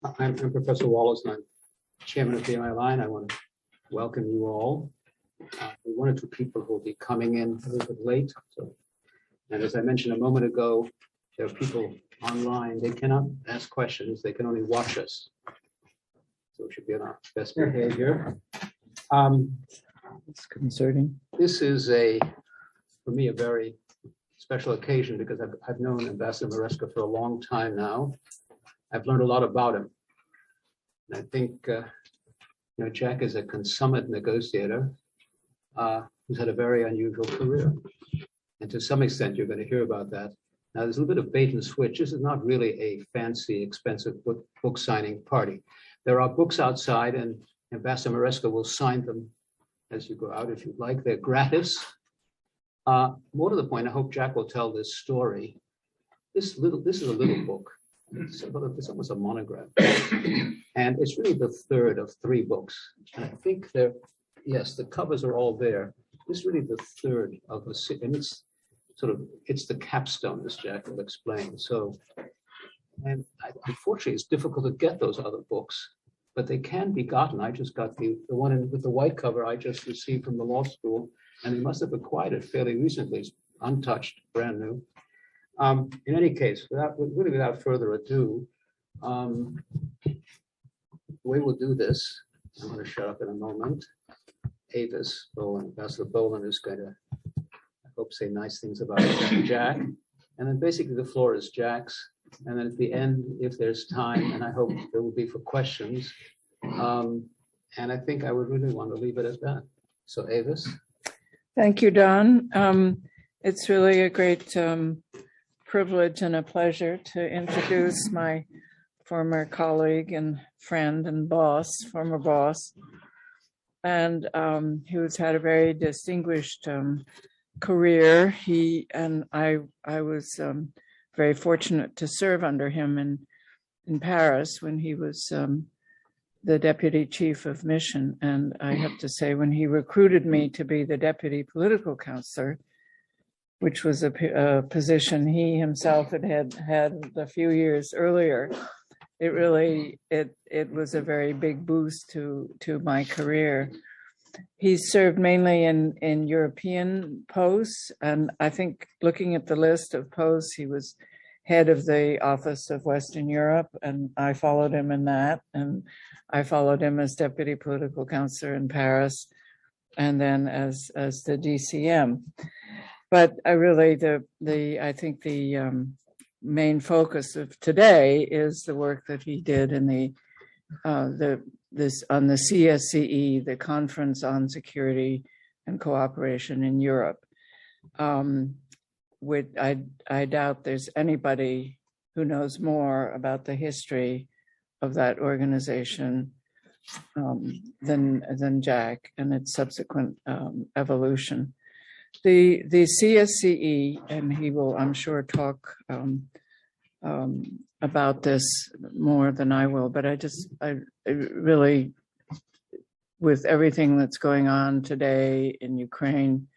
I'm Professor Wallace, and I'm chairman of the MI. I want to welcome you all. One or two people who will be coming in a little bit late. And as I mentioned a moment ago, there are people online. They cannot ask questions. They can only watch us. So we should be on our best behavior. It's concerning. This is for me, a very special occasion because I've known Ambassador Maresca for a long time now. I've learned a lot about him. And I think, Jack is a consummate negotiator who's had a very unusual career. And to some extent, you're going to hear about that. Now, there's a little bit of bait and switch. This is not really a fancy, expensive book signing party. There are books outside, and Ambassador Maresca will sign them as you go out if you'd like. They're gratis. More to the point, I hope Jack will tell this story. This is a little book. It's almost a monograph. And it's really the third of three books. And I think the covers are all there. This is really the third of the, and it's the capstone, as Jack will explain. Unfortunately, it's difficult to get those other books, but they can be gotten. I just got the one with the white cover I just received from the law school, and they must have acquired it fairly recently. It's untouched, brand new. In any case, without further ado, the way we'll do this, I'm going to shut up in a moment. Avis Boland, Ambassador Boland is going to, I hope, say nice things about Jack. And then basically the floor is Jack's. And then at the end, if there's time, and I hope there will be for questions. And I think I would really want to leave it at that. So Avis. Thank you, Don. It's really a great privilege and a pleasure to introduce my former colleague and friend and former boss, and who's had a very distinguished career. He and I was very fortunate to serve under him in Paris when he was the deputy chief of mission. And I have to say, when he recruited me to be the deputy political counselor, which was a position he himself had a few years earlier, it was a very big boost to my career. He served mainly in European posts, and I think looking at the list of posts, he was head of the Office of Western Europe, and I followed him in that, and I followed him as deputy political counselor in Paris, and then as the DCM. But I think the main focus of today is the work that he did in on the Csce, the Conference on Security and Cooperation in Europe. I doubt there's anybody who knows more about the history of that organization than Jack and its subsequent evolution. The Csce, and he will, I'm sure, talk about this more than I will, but I really, with everything that's going on today in Ukraine,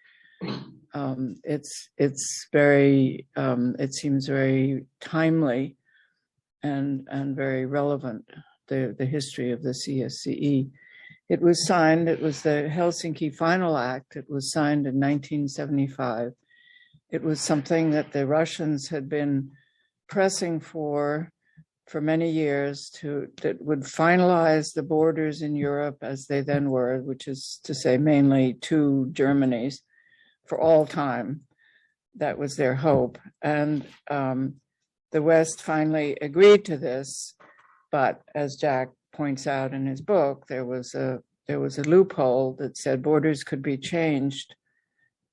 it's very, it seems very timely and very relevant, the history of the Csce. It was signed, it was the Helsinki Final Act. It was signed in 1975. It was something that the Russians had been pressing for many years that would finalize the borders in Europe as they then were, which is to say mainly two Germanys for all time. That was their hope. And the West finally agreed to this, but as Jack points out in his book, there was a loophole that said borders could be changed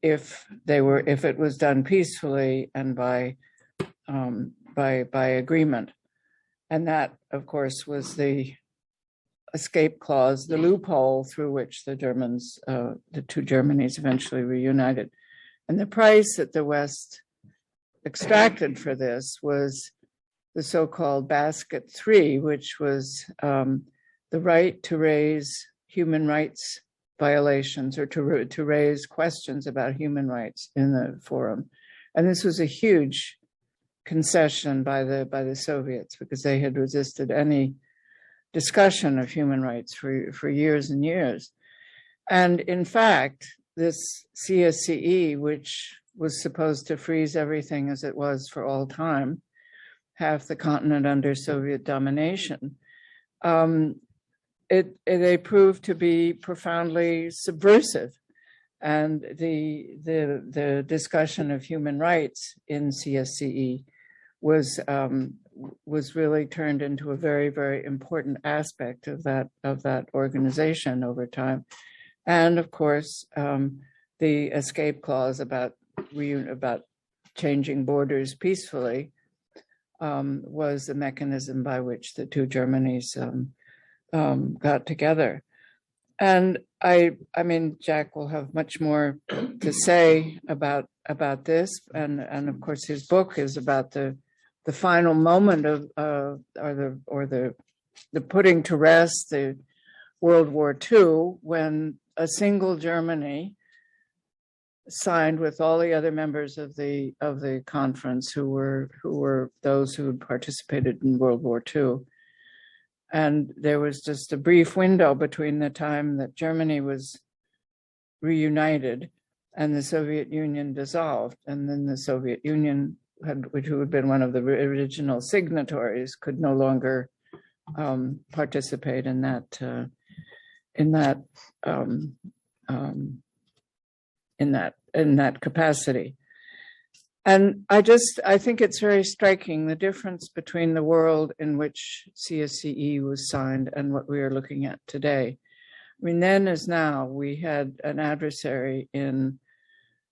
if it was done peacefully and by agreement. And that, of course, was the escape clause, the loophole through which the two Germanys eventually reunited. And the price that the West extracted for this was the so-called basket 3, which was the right to raise human rights violations or to raise questions about human rights in the forum. And this was a huge concession by the Soviets because they had resisted any discussion of human rights for years and years. And in fact, this CSCE, which was supposed to freeze everything as it was for all time, half the continent under Soviet domination, they proved to be profoundly subversive. And the discussion of human rights in CSCE was really turned into a very, very important aspect of that organization over time. And of course, the escape clause about changing borders peacefully was the mechanism by which the two Germanys got together. And I mean, Jack will have much more to say about this, and of course his book is about the final moment of the putting to rest the World War II, when a single Germany signed with all the other members of the conference who were those who had participated in World War II. And there was just a brief window between the time that Germany was reunited and the Soviet Union dissolved. And then the Soviet Union, who had been one of the original signatories, could no longer participate in that capacity. And I think it's very striking, the difference between the world in which CSCE was signed and what we are looking at today. I mean, then as now, we had an adversary in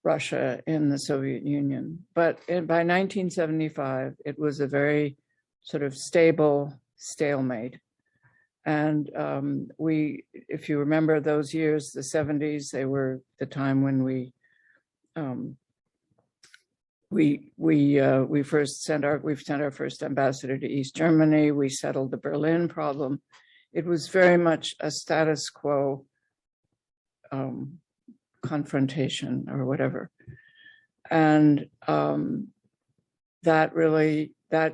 Russia, in the Soviet Union. But by 1975, it was a very sort of stable stalemate. And if you remember those years, the 70s, they were the time when we sent our first ambassador to East Germany. We settled the Berlin problem. It was very much a status quo confrontation or whatever. And that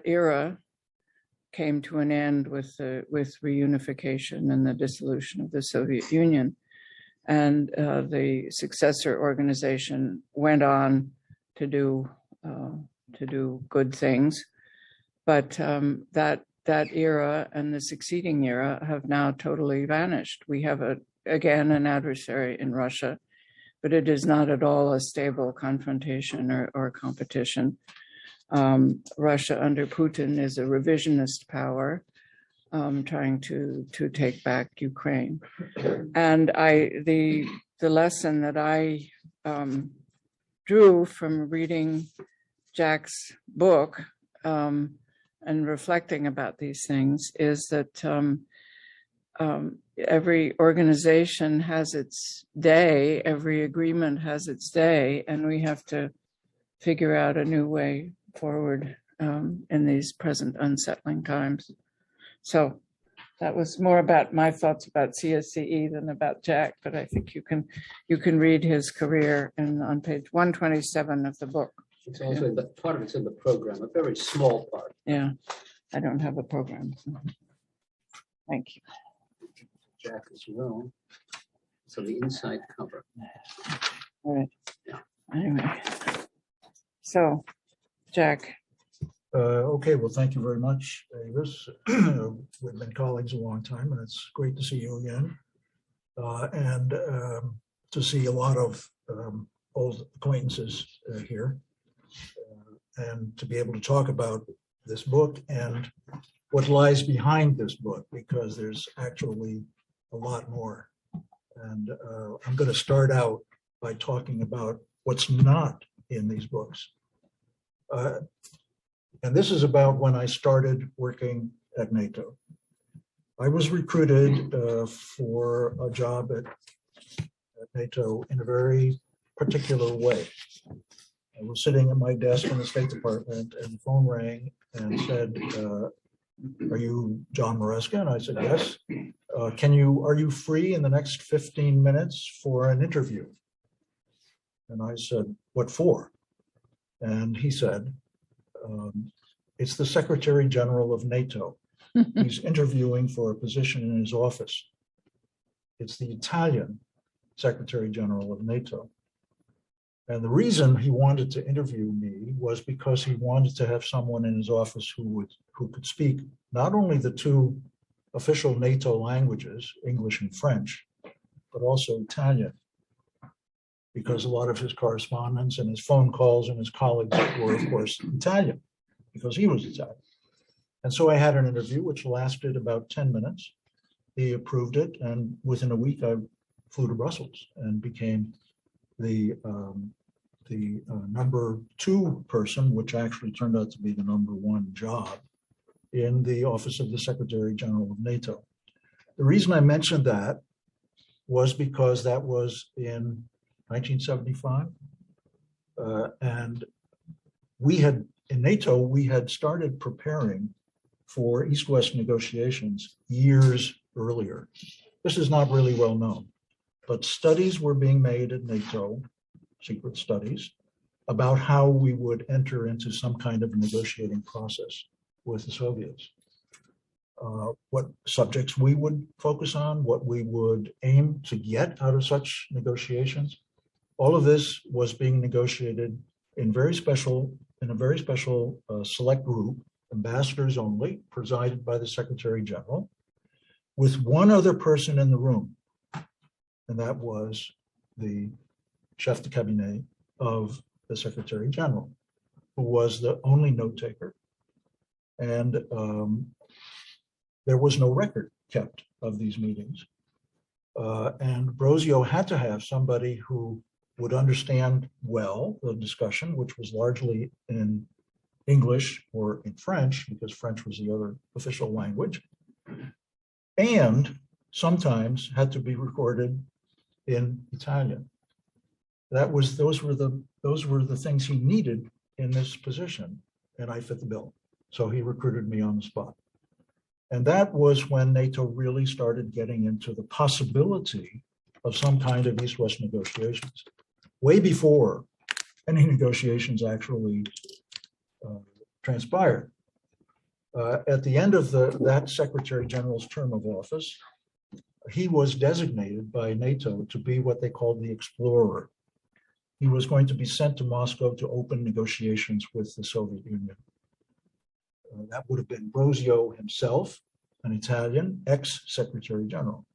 era came to an end with reunification and the dissolution of the Soviet Union. And the successor organization went on to do good things, but that era and the succeeding era have now totally vanished. We have again an adversary in Russia, but it is not at all a stable confrontation or competition. Russia under Putin is a revisionist power, trying to take back Ukraine. And the lesson that I drew from reading Jack's book and reflecting about these things is that every organization has its day, every agreement has its day, and we have to figure out a new way forward in these present unsettling times. So that was more about my thoughts about CSCE than about Jack, but I think you can read his career on page 127 of the book. It's also in part of it's in the program, a very small part. Yeah, I don't have a program. So. Thank you. Jack as well. So the inside cover. All right. Yeah. Anyway, so Jack. Okay, well, thank you very much, Avis. We've been colleagues a long time, and it's great to see you again, and to see a lot of old acquaintances here, and to be able to talk about this book and what lies behind this book, because there's actually a lot more. And I'm going to start out by talking about what's not in these books. And this is about when I started working at NATO. I was recruited for a job at NATO in a very particular way. I was sitting at my desk in the State Department, and the phone rang and said, "Are you John Maresca?" And I said, "Yes." Are you free in the next 15 minutes for an interview? And I said, "What for?" And he said, "It's the Secretary General of NATO. He's interviewing for a position in his office. It's the Italian Secretary General of NATO. And the reason he wanted to interview me was because he wanted to have someone in his office who could speak not only the two official NATO languages, English and French, but also Italian, because a lot of his correspondence and his phone calls and his colleagues were, of course, Italian, because he was Italian. And so I had an interview which lasted about 10 minutes. He approved it, and within a week I flew to Brussels and became the number 2 person, which actually turned out to be the number 1 job in the office of the Secretary General of NATO. The reason I mentioned that was because that was in 1975. And we had, in NATO, we had started preparing for East-West negotiations years earlier. This is not really well known, but studies were being made at NATO, secret studies, about how we would enter into some kind of negotiating process with the Soviets. What subjects we would focus on, what we would aim to get out of such negotiations. All of this was being negotiated in a very special select group, ambassadors only, presided by the Secretary General, with one other person in the room, and that was the chef de cabinet of the Secretary General, who was the only note taker. And there was no record kept of these meetings. And Brosio had to have somebody who would understand well the discussion, which was largely in English or in French, because French was the other official language, and sometimes had to be recorded in Italian. Those were the things he needed in this position, and I fit the bill. So he recruited me on the spot. And that was when NATO really started getting into the possibility of some kind of East-West negotiations, way before any negotiations actually transpired. At the end of that Secretary General's term of office, he was designated by NATO to be what they called the explorer. He was going to be sent to Moscow to open negotiations with the Soviet Union. That would have been Brosio himself, an Italian ex-Secretary General.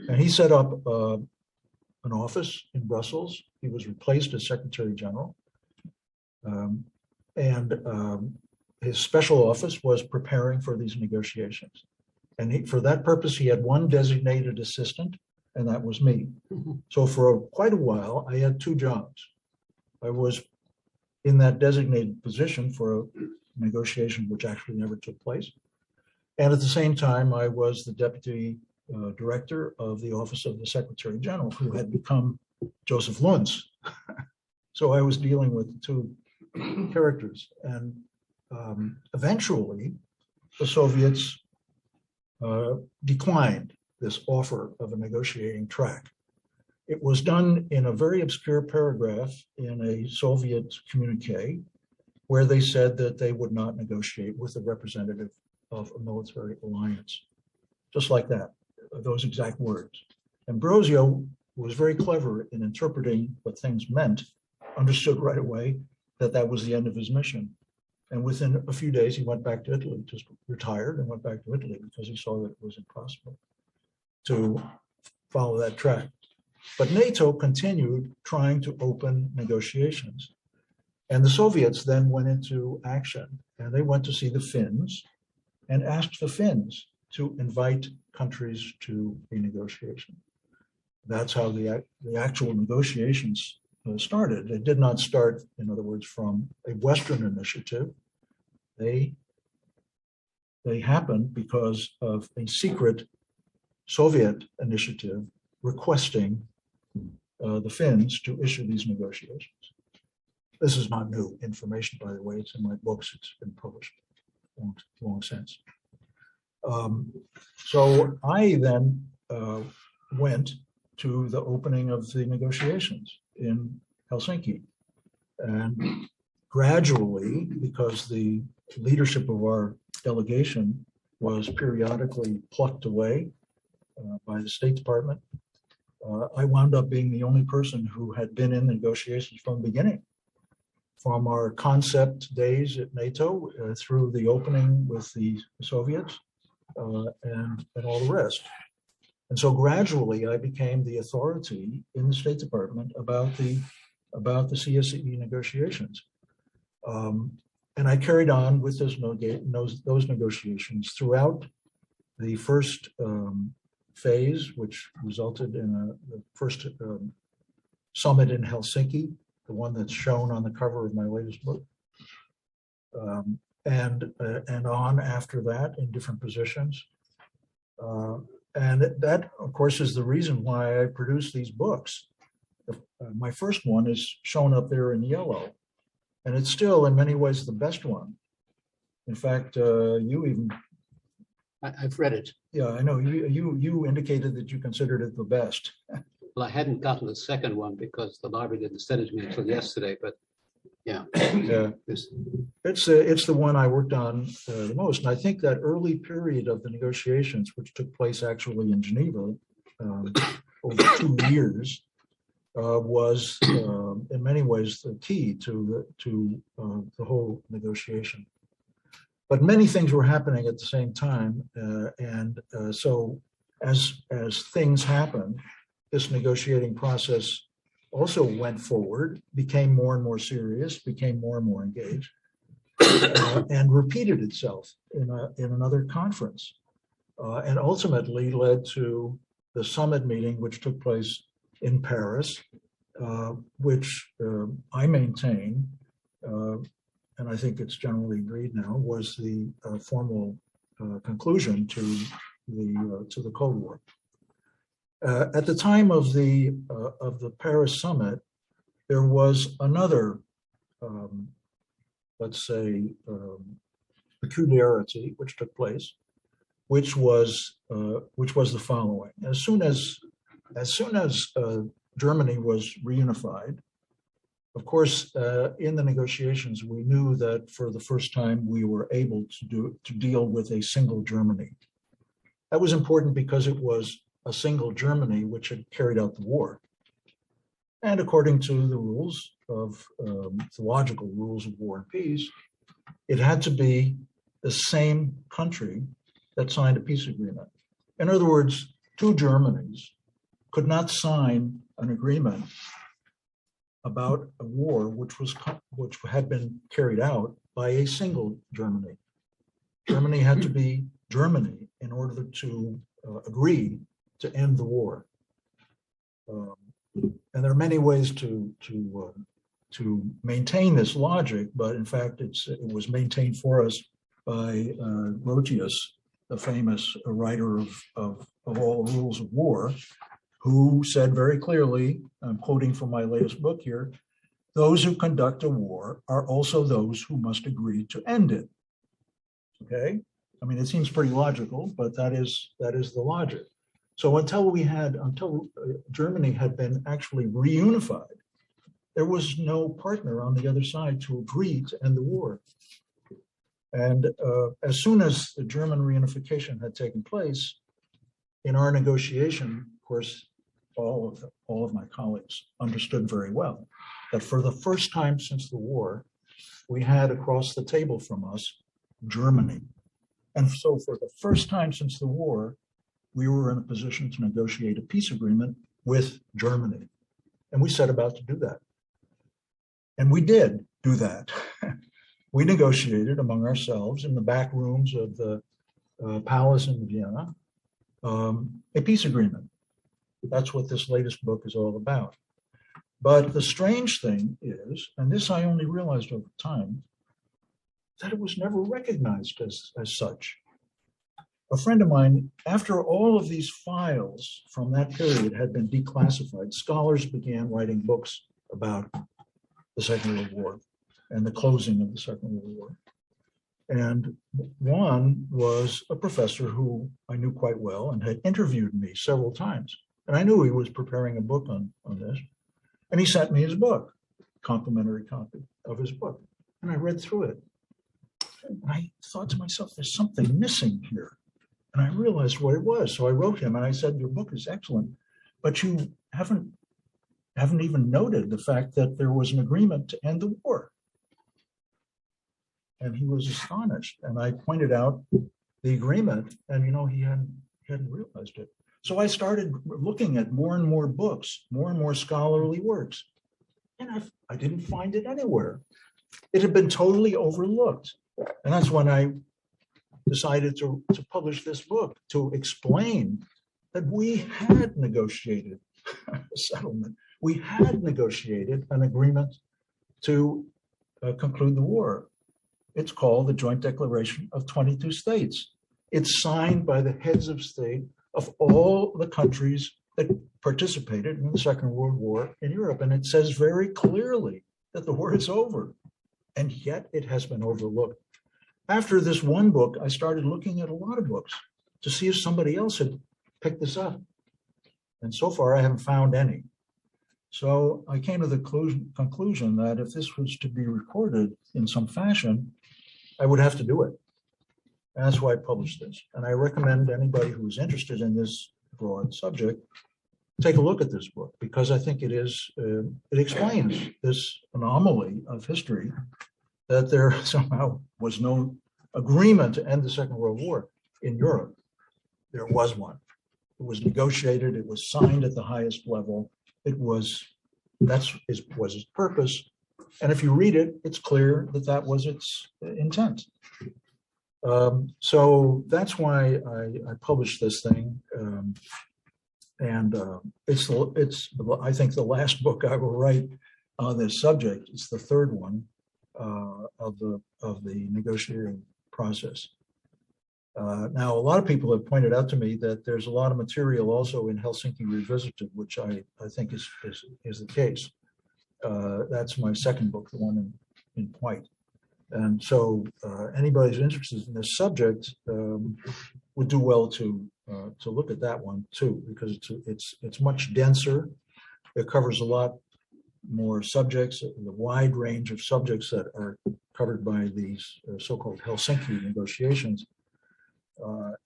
And he set up an office in Brussels. He was replaced as Secretary General. His special office was preparing for these negotiations. And for that purpose, he had one designated assistant, and that was me. So for quite a while, I had 2 jobs. I was in that designated position for a negotiation which actually never took place. And at the same time, I was the deputy director of the Office of the Secretary General, who had become Joseph Luntz. So I was dealing with the 2 characters. And eventually, the Soviets declined this offer of a negotiating track. It was done in a very obscure paragraph in a Soviet communique, where they said that they would not negotiate with a representative of a military alliance. Just like that, those exact words. And Brosio was very clever in interpreting what things meant, understood right away that that was the end of his mission. And within a few days, he went back to Italy, just retired and went back to Italy because he saw that it was impossible to follow that track. But NATO continued trying to open negotiations. And the Soviets then went into action, and they went to see the Finns and asked the Finns to invite countries to a negotiation. That's how the actual negotiations started. It did not start, in other words, from a Western initiative. They happened because of a secret Soviet initiative requesting the Finns to issue these negotiations. This is not new information, by the way. It's in my books. It's been published long since. So I then went to the opening of the negotiations in Helsinki. And gradually, because the leadership of our delegation was periodically plucked away by the State Department. I wound up being the only person who had been in negotiations from the beginning, from our concept days at NATO through the opening with the Soviets and all the rest. And so gradually I became the authority in the State Department about the CSCE negotiations. And I carried on with those negotiations throughout the first phase, which resulted in the first summit in Helsinki, the one that's shown on the cover of my latest book, and on after that in different positions. And that, of course, is the reason why I produced these books. My first one is shown up there in yellow, and it's still in many ways the best one. In fact, you even... I've read it. Yeah, I know. You indicated that you considered it the best. Well, I hadn't gotten the second one because the library didn't send it to me until yesterday, but yeah. Yeah, it's the one I worked on the most. And I think that early period of the negotiations, which took place actually in Geneva over 2 years, was in many ways the key to the whole negotiation. But many things were happening at the same time, and so as things happened, this negotiating process also went forward, became more and more serious, became more and more engaged, and repeated itself in another conference, and ultimately led to the summit meeting, which took place in Paris, which I maintain, and I think it's generally agreed now, was the formal conclusion to the Cold War. At the time of the Paris summit, there was another, let's say, peculiarity which took place, which was the following: as soon as Germany was reunified, of course, in the negotiations, we knew that for the first time we were able to deal with a single Germany. That was important because it was a single Germany which had carried out the war. And according to the rules of theological rules of war and peace, it had to be the same country that signed a peace agreement. In other words, 2 Germanys could not sign an agreement about a war which had been carried out by a single Germany. Germany had to be Germany in order to agree to end the war. And there are many ways to maintain this logic, but in fact, it was maintained for us by Grotius, the famous writer of all the rules of war, who said very clearly, I'm quoting from my latest book here, those who conduct a war are also those who must agree to end it. Okay? I mean, it seems pretty logical, but that is the logic. So until Germany had been actually reunified, there was no partner on the other side to agree to end the war. And as soon as the German reunification had taken place, in our negotiation, of course, all of my colleagues understood very well that for the first time since the war, we had across the table from us Germany. And so for the first time since the war, we were in a position to negotiate a peace agreement with Germany. And we set about to do that. And we did do that. We negotiated among ourselves in the back rooms of the palace in Vienna, a peace agreement. That's what this latest book is all about. But the strange thing is, and this I only realized over time, that it was never recognized as such. A friend of mine, after all of these files from that period had been declassified, scholars began writing books about the Second World War and the closing of the Second World War. And one was a professor who I knew quite well and had interviewed me several times. And I knew he was preparing a book on this. And he sent me his book, complimentary copy of his book. And I read through it. And I thought to myself, there's something missing here. And I realized what it was. So I wrote him and I said, your book is excellent, but you haven't even noted the fact that there was an agreement to end the war. And he was astonished. And I pointed out the agreement, and he hadn't realized it. So I started looking at more and more books, more and more scholarly works. And I didn't find it anywhere. It had been totally overlooked. And that's when I decided to publish this book, to explain that we had negotiated a settlement. We had negotiated an agreement to conclude the war. It's called the Joint Declaration of 22 States. It's signed by the heads of state of all the countries that participated in the Second World War in Europe. And it says very clearly that the war is over. And yet it has been overlooked. After this one book, I started looking at a lot of books to see if somebody else had picked this up. And so far, I haven't found any. So I came to the conclusion that if this was to be recorded in some fashion, I would have to do it. And that's why I published this. And I recommend anybody who's interested in this broad subject, take a look at this book, because I think it explains this anomaly of history, that there somehow was no agreement to end the Second World War in Europe. There was one. It was negotiated. It was signed at the highest level. That was its purpose. And if you read it, it's clear that that was its intent. So that's why I published this thing. It's I think the last book I will write on this subject. It's the third one of the negotiating process. Now, a lot of people have pointed out to me that there's a lot of material also in Helsinki Revisited, which I think is the case. That's my second book, the one in white. And so anybody who's interested in this subject would do well to look at that one too, because it's much denser. It covers a lot more subjects, the wide range of subjects that are covered by these so-called Helsinki negotiations.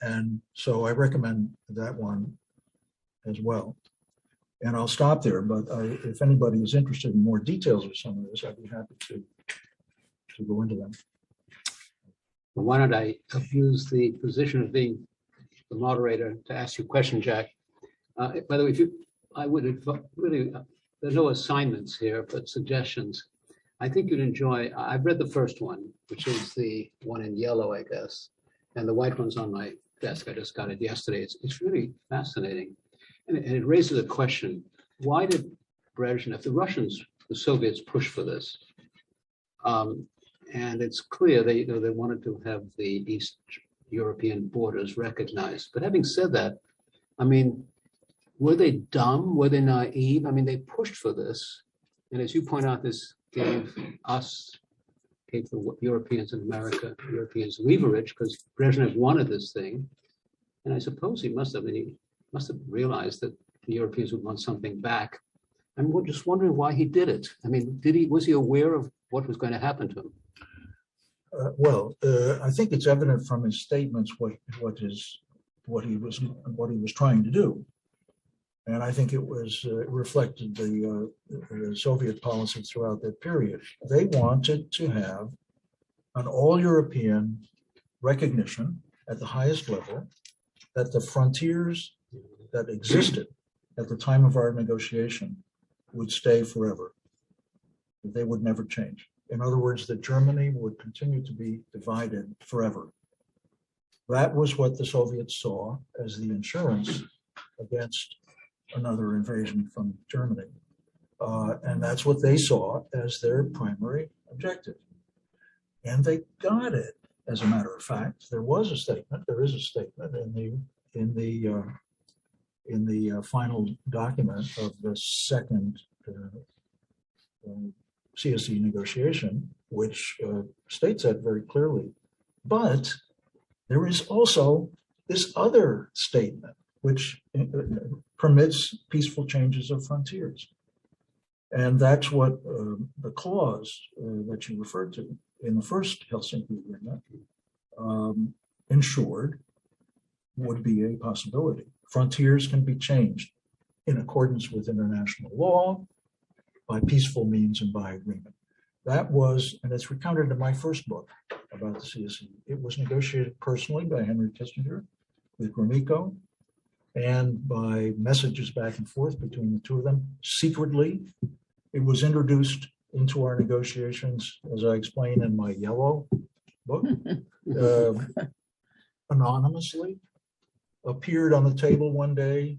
And so I recommend that one as well. And I'll stop there, but if anybody is interested in more details of some of this, I'd be happy to go into them. Well, why don't I abuse the position of being the moderator to ask you a question, Jack? By the way, I would really, there are no assignments here, but suggestions. I think you'd enjoy, I've read the first one, which is the one in yellow, I guess, and the white one's on my desk. I just got it yesterday. It's really fascinating. And it raises a question: why did Brezhnev, the Soviets pushed for this? And it's clear they wanted to have the East European borders recognized. But having said that, I mean, were they dumb? Were they naive? I mean, they pushed for this. And as you point out, this gave the Europeans in America, Europeans leverage, because Brezhnev wanted this thing. And I suppose he must have realized that the Europeans would want something back. I'm just wondering why he did it. I mean, was he aware of what was going to happen to him? I think it's evident from his statements what he was trying to do, and I think it was reflected the Soviet policy throughout that period. They wanted to have an all-European recognition at the highest level that the frontiers that existed at the time of our negotiation would stay forever. They would never change. In other words, that Germany would continue to be divided forever. That was what the Soviets saw as the insurance against another invasion from Germany. And that's what they saw as their primary objective. And they got it, as a matter of fact. There is a statement in the final document of the second Csce negotiation, which states that very clearly. But there is also this other statement which permits peaceful changes of frontiers. And that's what the clause that you referred to in the first Helsinki Agreement ensured would be a possibility. Frontiers can be changed in accordance with international law, by peaceful means and by agreement. That was, and it's recounted in my first book about the CSE. It was negotiated personally by Henry Kissinger with Gromyko, and by messages back and forth between the two of them, secretly. It was introduced into our negotiations, as I explain in my yellow book, anonymously. Appeared on the table one day,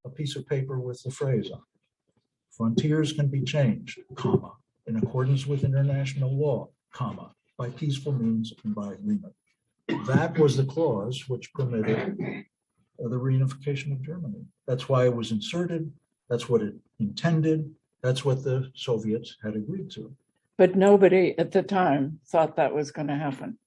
a piece of paper with the phrase on it. Frontiers can be changed, comma, in accordance with international law, comma, by peaceful means and by agreement. That was the clause which permitted the reunification of Germany. That's why it was inserted. That's what it intended. That's what the Soviets had agreed to. But nobody at the time thought that was going to happen.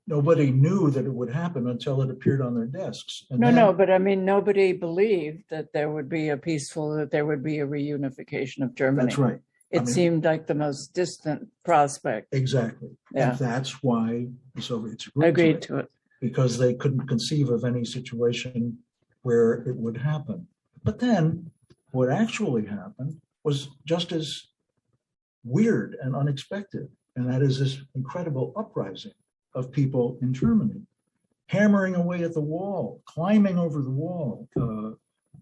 Nobody knew that it would happen until it appeared on their desks. And No, but I mean, nobody believed that there would be a reunification of Germany. That's right. It seemed like the most distant prospect. Exactly. Yeah. And that's why the Soviets Agreed to it. Because they couldn't conceive of any situation where it would happen. But then what actually happened was just as weird and unexpected. And that is this incredible uprising of people in Germany, hammering away at the wall, climbing over the wall,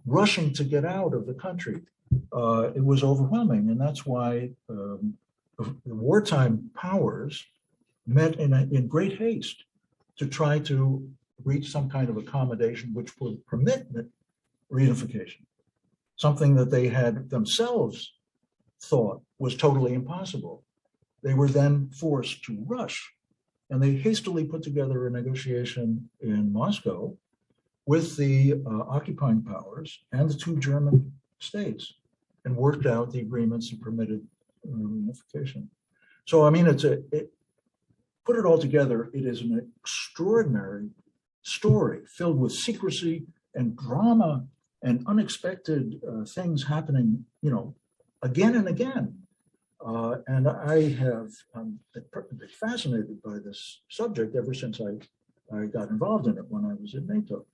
rushing to get out of the country. It was overwhelming. And that's why the wartime powers met in great haste to try to reach some kind of accommodation which would permit reunification, something that they had themselves thought was totally impossible. They were then forced to rush, and they hastily put together a negotiation in Moscow with the occupying powers and the two German states, and worked out the agreements that permitted reunification. So, I mean, put it all together, it is an extraordinary story filled with secrecy and drama and unexpected things happening, again and again. And I have been fascinated by this subject ever since I got involved in it when I was in NATO.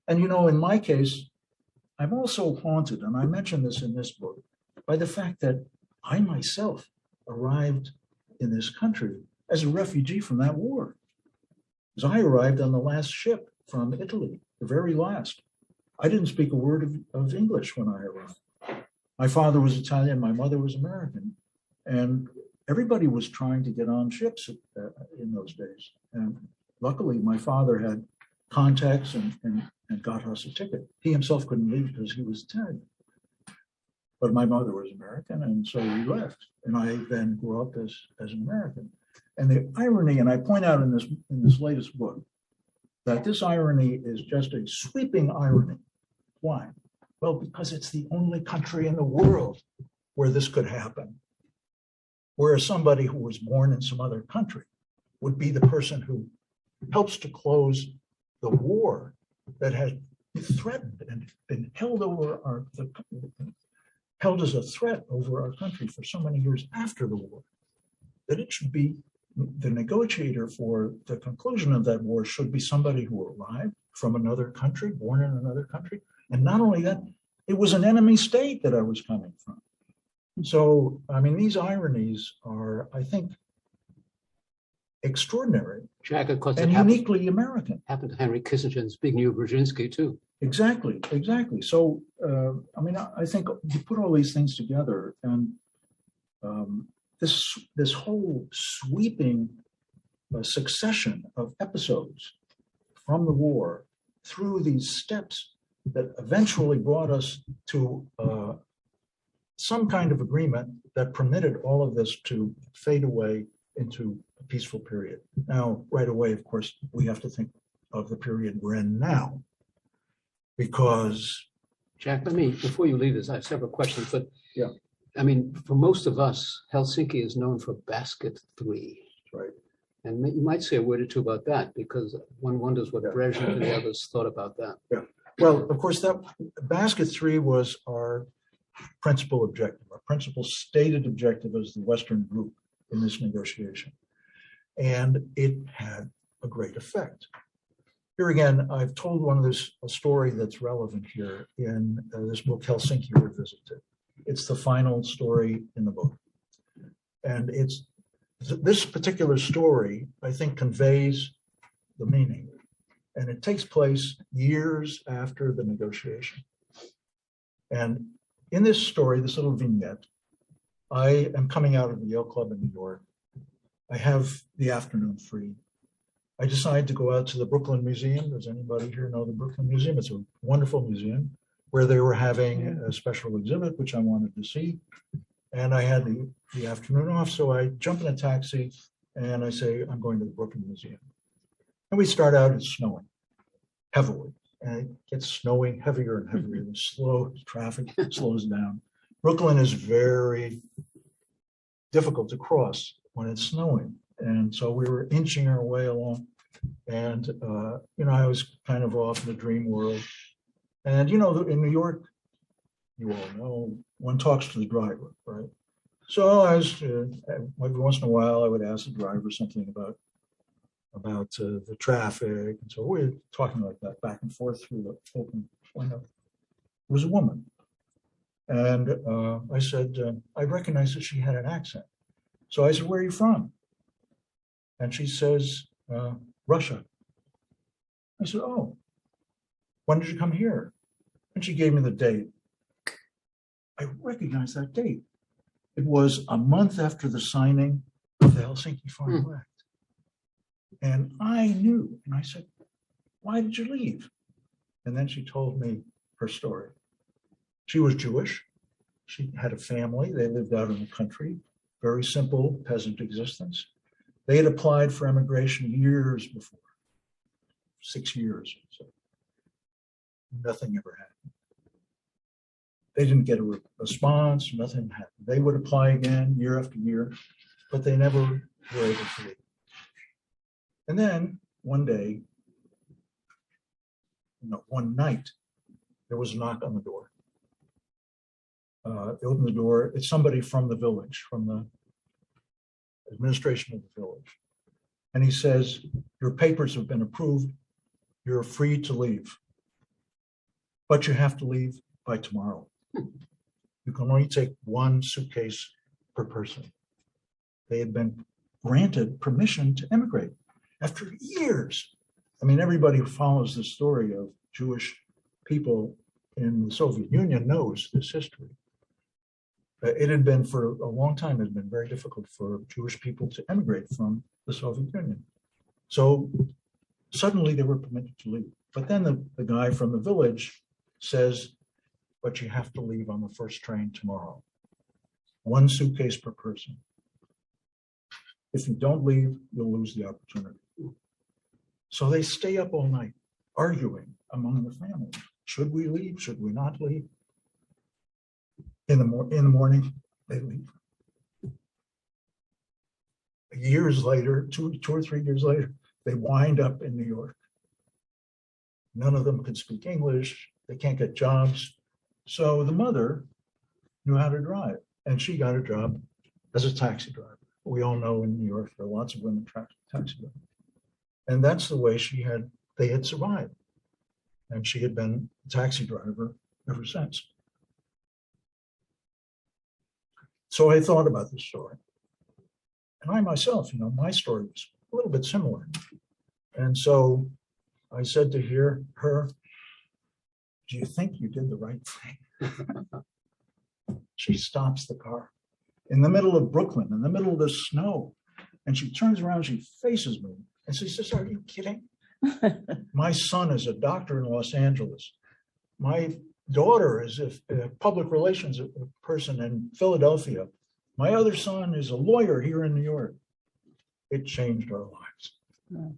And, in my case, I'm also haunted, and I mention this in this book, by the fact that I myself arrived in this country as a refugee from that war. Because I arrived on the last ship from Italy, the very last. I didn't speak a word of English when I arrived. My father was Italian, my mother was American, and everybody was trying to get on ships in those days. And luckily, my father had contacts and got us a ticket. He himself couldn't leave because he was Italian. But my mother was American, and so we left. And I then grew up as an American. And the irony, and I point out in this latest book, that this irony is just a sweeping irony. Why? Well, because it's the only country in the world where this could happen, where somebody who was born in some other country would be the person who helps to close the war that had threatened and been held held as a threat over our country for so many years after the war, that it should be the negotiator for the conclusion of that war should be somebody who arrived from another country, born in another country. And not only that, it was an enemy state that I was coming from. So, I mean, these ironies are, I think, extraordinary Jack, of course, and uniquely American. Happened to Henry Kissinger and Zbigniew Brzezinski, too. Exactly. So, I mean, I think you put all these things together, and this whole sweeping succession of episodes from the war through these steps that eventually brought us to some kind of agreement that permitted all of this to fade away into a peaceful period. Now, right away, of course, we have to think of the period we're in now, because Jack, before you leave this, I have several questions, but yeah. I mean, for most of us, Helsinki is known for Basket 3. Right. And you might say a word or two about that, because one wonders what Brezhnev and the others thought about that. Yeah. Well, of course, that Basket 3 was our principal objective, our principal stated objective as the Western group in this negotiation. And it had a great effect. Here again, I've told a story that's relevant here in this book, Helsinki Revisited. It's the final story in the book. And this particular story, I think, conveys the meaning. And it takes place years after the negotiation. And in this story, this little vignette, I am coming out of the Yale Club in New York. I have the afternoon free. I decide to go out to the Brooklyn Museum. Does anybody here know the Brooklyn Museum? It's a wonderful museum where they were having a special exhibit, which I wanted to see. And I had the afternoon off, so I jump in a taxi and I say, I'm going to the Brooklyn Museum. And we start out, it's snowing heavily. And it gets snowing heavier and heavier. The traffic slows down. Brooklyn is very difficult to cross when it's snowing. And so we were inching our way along. And, I was kind of off in the dream world. And, in New York, you all know, one talks to the driver, right? So I was, every once in a while, I would ask the driver something about the traffic. And so we were talking like that back and forth through the open window. It was a woman. And I said, I recognized that she had an accent. So I said, where are you from? And she says, Russia. I said, oh, when did you come here? And she gave me the date. I recognized that date. It was a month after the signing of the Helsinki Final Act. And I knew, and I said, why did you leave? And then she told me her story. She was Jewish. She had a family. They lived out in the country, very simple peasant existence. They had applied for emigration years before, 6 years or so. Nothing ever happened. They didn't get a response, nothing happened. They would apply again year after year, but they never were able to leave. And then one day, one night, there was a knock on the door. They opened the door. It's somebody from the village, from the administration of the village. And he says, your papers have been approved. You're free to leave. But you have to leave by tomorrow. You can only take one suitcase per person. They had been granted permission to emigrate after years. I mean, everybody who follows the story of Jewish people in the Soviet Union knows this history. It had been for a long time, it had been very difficult for Jewish people to emigrate from the Soviet Union. So suddenly they were permitted to leave. But then the guy from the village says, but you have to leave on the first train tomorrow. One suitcase per person. If you don't leave, you'll lose the opportunity. So they stay up all night arguing among the family. Should we leave? Should we not leave? In the morning, they leave. Years later, two or 3 years later, they wind up in New York. None of them could speak English. They can't get jobs. So the mother knew how to drive, and she got a job as a taxi driver. We all know in New York, there are lots of women taxi drivers. And that's the way they had survived. And she had been a taxi driver ever since. So I thought about this story. And I myself, my story was a little bit similar. And so I said to her, do you think you did the right thing? She stops the car in the middle of Brooklyn, in the middle of the snow. And she turns around, she faces me, and she says, are you kidding? My son is a doctor in Los Angeles. My daughter is a public relations person in Philadelphia. My other son is a lawyer here in New York. It changed our lives.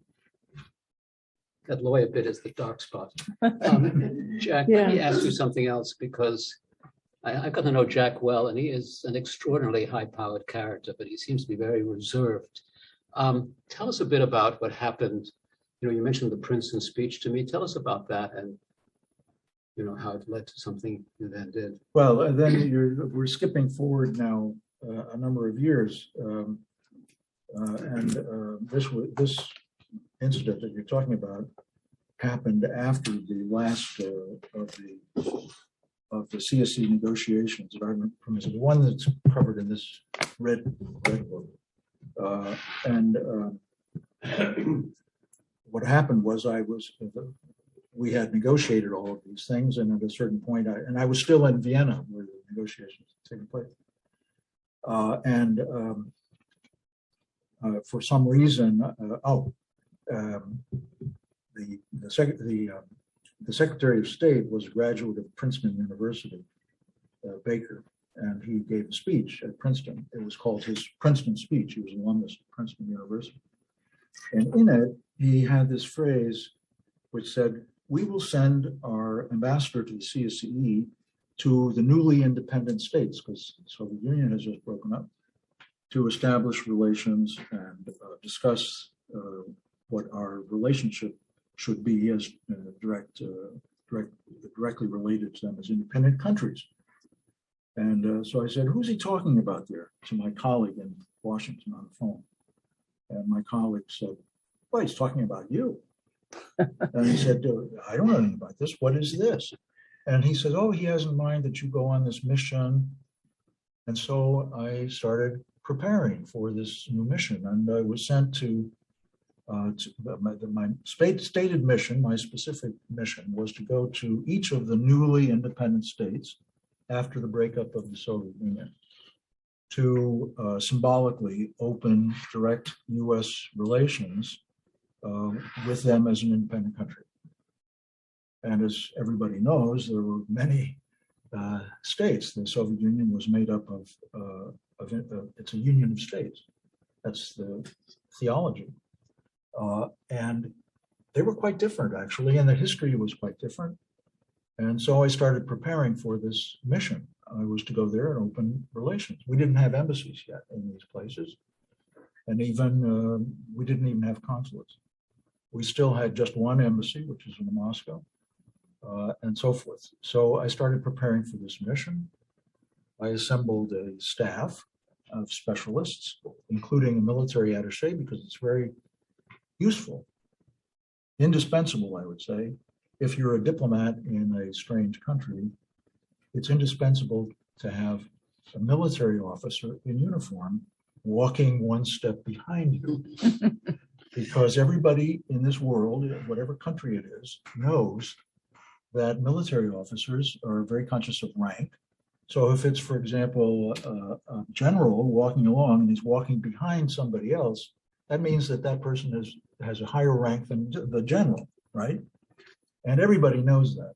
That lawyer bit is the dark spot. Jack, Yeah. let me ask you something else, because I've got to know Jack well, and he is an extraordinarily high-powered character, but he seems to be very reserved. Tell us a bit about what happened. You mentioned the Princeton speech to me. Tell us about that, and know how it led to something you then did. Well, and then we're skipping forward now a number of years, this incident that you're talking about happened after the last of the Csce negotiations. If I remember, the one that's covered in this red book, what happened was we had negotiated all of these things, and at a certain point, I was still in Vienna where the negotiations were taking place. For some reason, the Secretary of State was a graduate of Princeton University, Baker, and he gave a speech at Princeton. It was called his Princeton speech. He was an alumnus of Princeton University. And in it, he had this phrase which said, "We will send our ambassador to the CSCE to the newly independent states," because the Soviet Union has just broken up, "to establish relations and discuss what our relationship should be as directly related to them as independent countries." And so I said, "Who's he talking about there?" to my colleague in Washington on the phone. And my colleague said, "Well, he's talking about you." And he said, "I don't know anything about this. What is this?" And he said, "Oh, he has in mind that you go on this mission." And so I started preparing for this new mission, and I was sent to my stated mission. My specific mission was to go to each of the newly independent states after the breakup of the Soviet Union to symbolically open direct U.S. relations with them as an independent country. And as everybody knows, there were many states. The Soviet Union was made up of it's a union of states. That's the theology. And they were quite different, actually, and the history was quite different. And so I started preparing for this mission. I was to go there and open relations. We didn't have embassies yet in these places. And even, we didn't even have consulates. We still had just one embassy, which is in Moscow, and so forth. So I started preparing for this mission. I assembled a staff of specialists, including a military attaché, because it's very useful, indispensable, I would say. If you're a diplomat in a strange country, it's indispensable to have a military officer in uniform walking one step behind you. Because everybody in this world, whatever country it is, knows that military officers are very conscious of rank. So if it's, for example, a general walking along and he's walking behind somebody else, that means that that person has a higher rank than the general, right? And everybody knows that,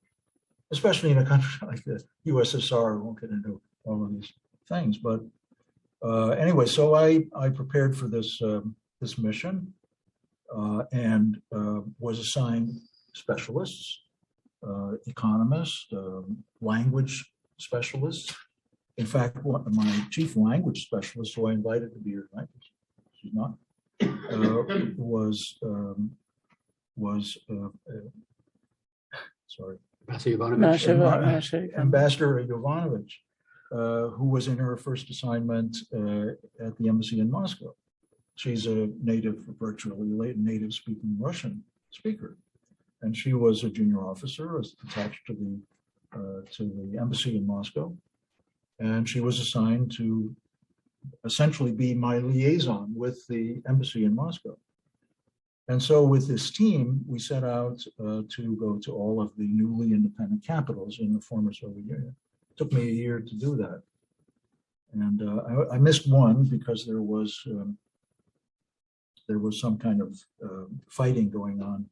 especially in a country like the USSR. I won't get into all of these things, but anyway, so I prepared for this this mission and was assigned specialists, economists, language specialists. In fact, my chief language specialist, who I invited to be here tonight, she's not, sorry, Ambassador Jovanovic, who was in her first assignment at the embassy in Moscow. She's a virtually native speaking Russian speaker. And she was a junior officer attached to the embassy in Moscow. And she was assigned to essentially be my liaison with the embassy in Moscow. And so with this team, we set out to go to all of the newly independent capitals in the former Soviet Union. It took me a year to do that. And I missed one because there was some kind of fighting going on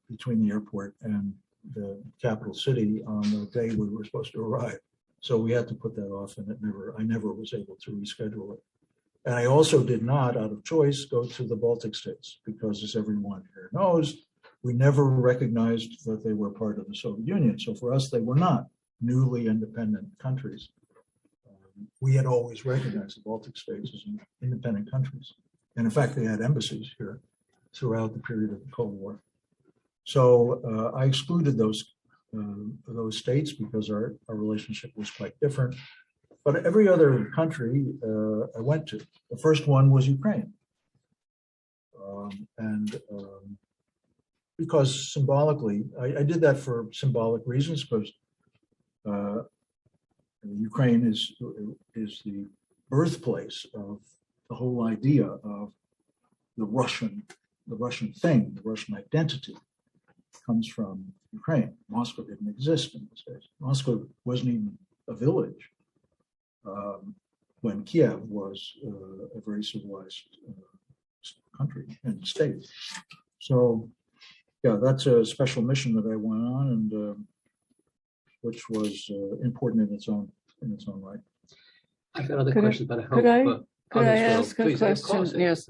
between the airport and the capital city on the day we were supposed to arrive. So we had to put that off, and I never was able to reschedule it. And I also did not, out of choice, go to the Baltic states because, as everyone here knows, we never recognized that they were part of the Soviet Union. So for us, they were not newly independent countries. We had always recognized the Baltic states as independent countries. And in fact, they had embassies here throughout the period of the Cold War. So I excluded those those states because our relationship was quite different. But every other country I went to, the first one was Ukraine. Because symbolically, I did that for symbolic reasons, because Ukraine is the birthplace of the whole idea of the Russian thing, the Russian identity comes from Ukraine. Moscow didn't exist in those days. Moscow wasn't even a village when Kiev was a very civilized country and state. So, yeah, that's a special mission that I went on, and which was important in its own right. I've got other Could I- questions, but I hope. could I- Could I others will. ask a Please, of question? course. Yes.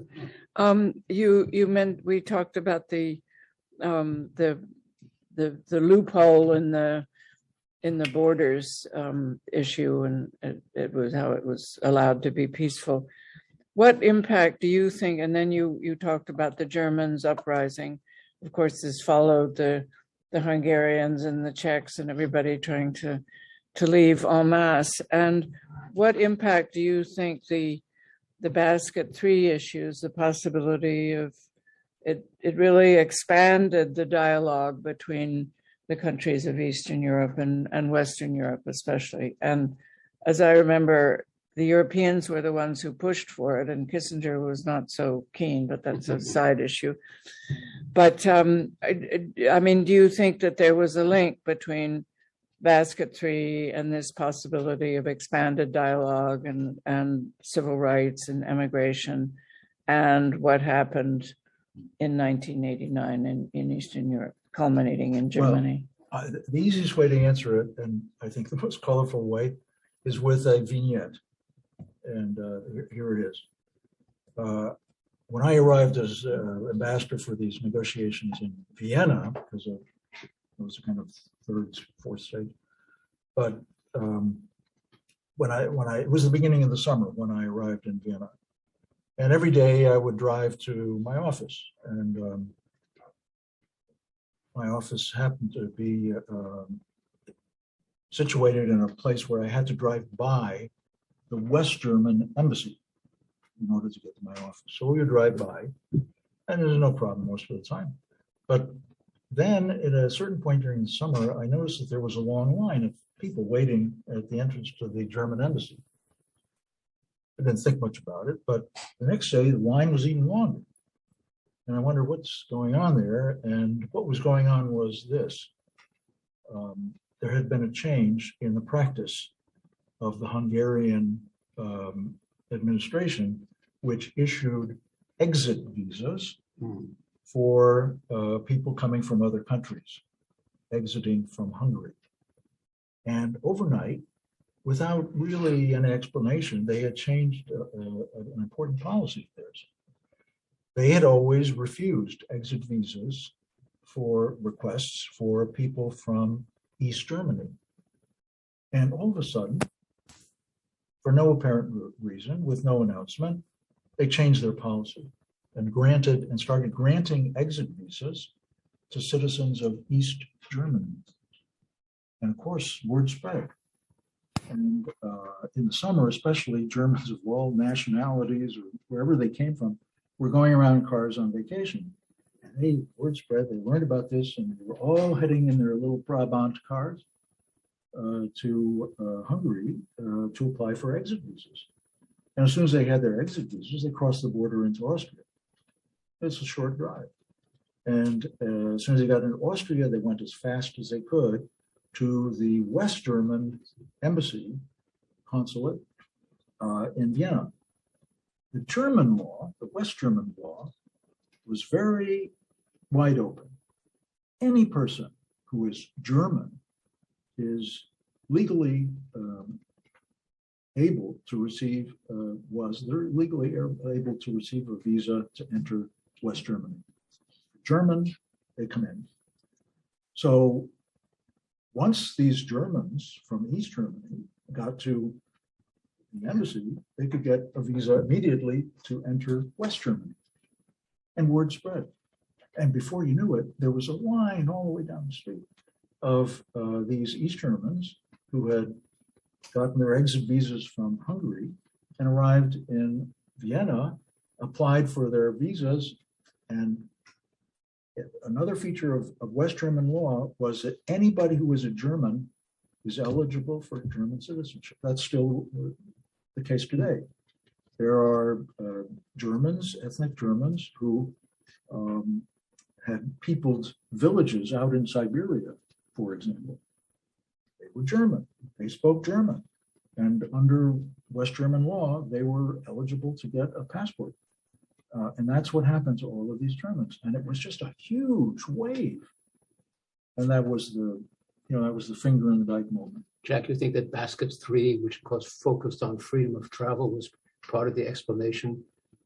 You meant, we talked about the loophole in the borders issue, and it was how it was allowed to be peaceful. What impact do you think? And then you talked about the Germans uprising. Of course, this followed the Hungarians and the Czechs and everybody trying to leave en masse. And what impact do you think the basket 3 issues, the possibility of it really expanded the dialogue between the countries of Eastern Europe and Western Europe especially? And as I remember, the Europeans were the ones who pushed for it, and Kissinger was not so keen, but that's a side issue. But I mean, do you think that there was a link between basket 3 and this possibility of expanded dialogue and civil rights and immigration and what happened in 1989 in Eastern Europe, culminating in Germany? Well, the easiest way to answer it, and I think the most colorful way, is with a vignette. And here it is. When I arrived as ambassador for these negotiations in Vienna, because it was a kind of third, fourth stage, but it was the beginning of the summer when I arrived in Vienna, and every day I would drive to my office, and my office happened to be situated in a place where I had to drive by the West German embassy in order to get to my office. So we would drive by, and there's no problem most of the time. But then at a certain point during the summer, I noticed that there was a long line of people waiting at the entrance to the German embassy. I didn't think much about it, but the next day the line was even longer. And I wondered what's going on there. And what was going on was this. There had been a change in the practice of the Hungarian administration, which issued exit visas for people coming from other countries, exiting from Hungary. And overnight, without really an explanation, they had changed an important policy of theirs. They had always refused exit visas for requests for people from East Germany. And all of a sudden, for no apparent reason, with no announcement, they changed their policy and started granting exit visas to citizens of East Germany. And of course, word spread. And in the summer, especially, Germans of all nationalities or wherever they came from were going around in cars on vacation. And word spread, they learned about this, and they were all heading in their little Brabant cars to Hungary to apply for exit visas. And as soon as they had their exit visas, they crossed the border into Austria. It's a short drive. And as soon as they got into Austria, they went as fast as they could to the West German embassy consulate in Vienna. The German law, the West German law, was very wide open. Any person who is German is legally able to receive, they're legally able to receive a visa to enter West Germany. German, they come in. So once these Germans from East Germany got to the embassy, they could get a visa immediately to enter West Germany. And word spread. And before you knew it, there was a line all the way down the street. of these East Germans who had gotten their exit visas from Hungary and arrived in Vienna, applied for their visas. And another feature of West German law was that anybody who was a German is eligible for German citizenship. That's still the case today. There are Germans, ethnic Germans, who had peopled villages out in Siberia, for example. They were German. They spoke German. And under West German law, they were eligible to get a passport. And that's what happened to all of these Germans. And it was just a huge wave. And that was the finger in the dike moment. Jack, you think that Basket 3, which of course focused on freedom of travel, was part of the explanation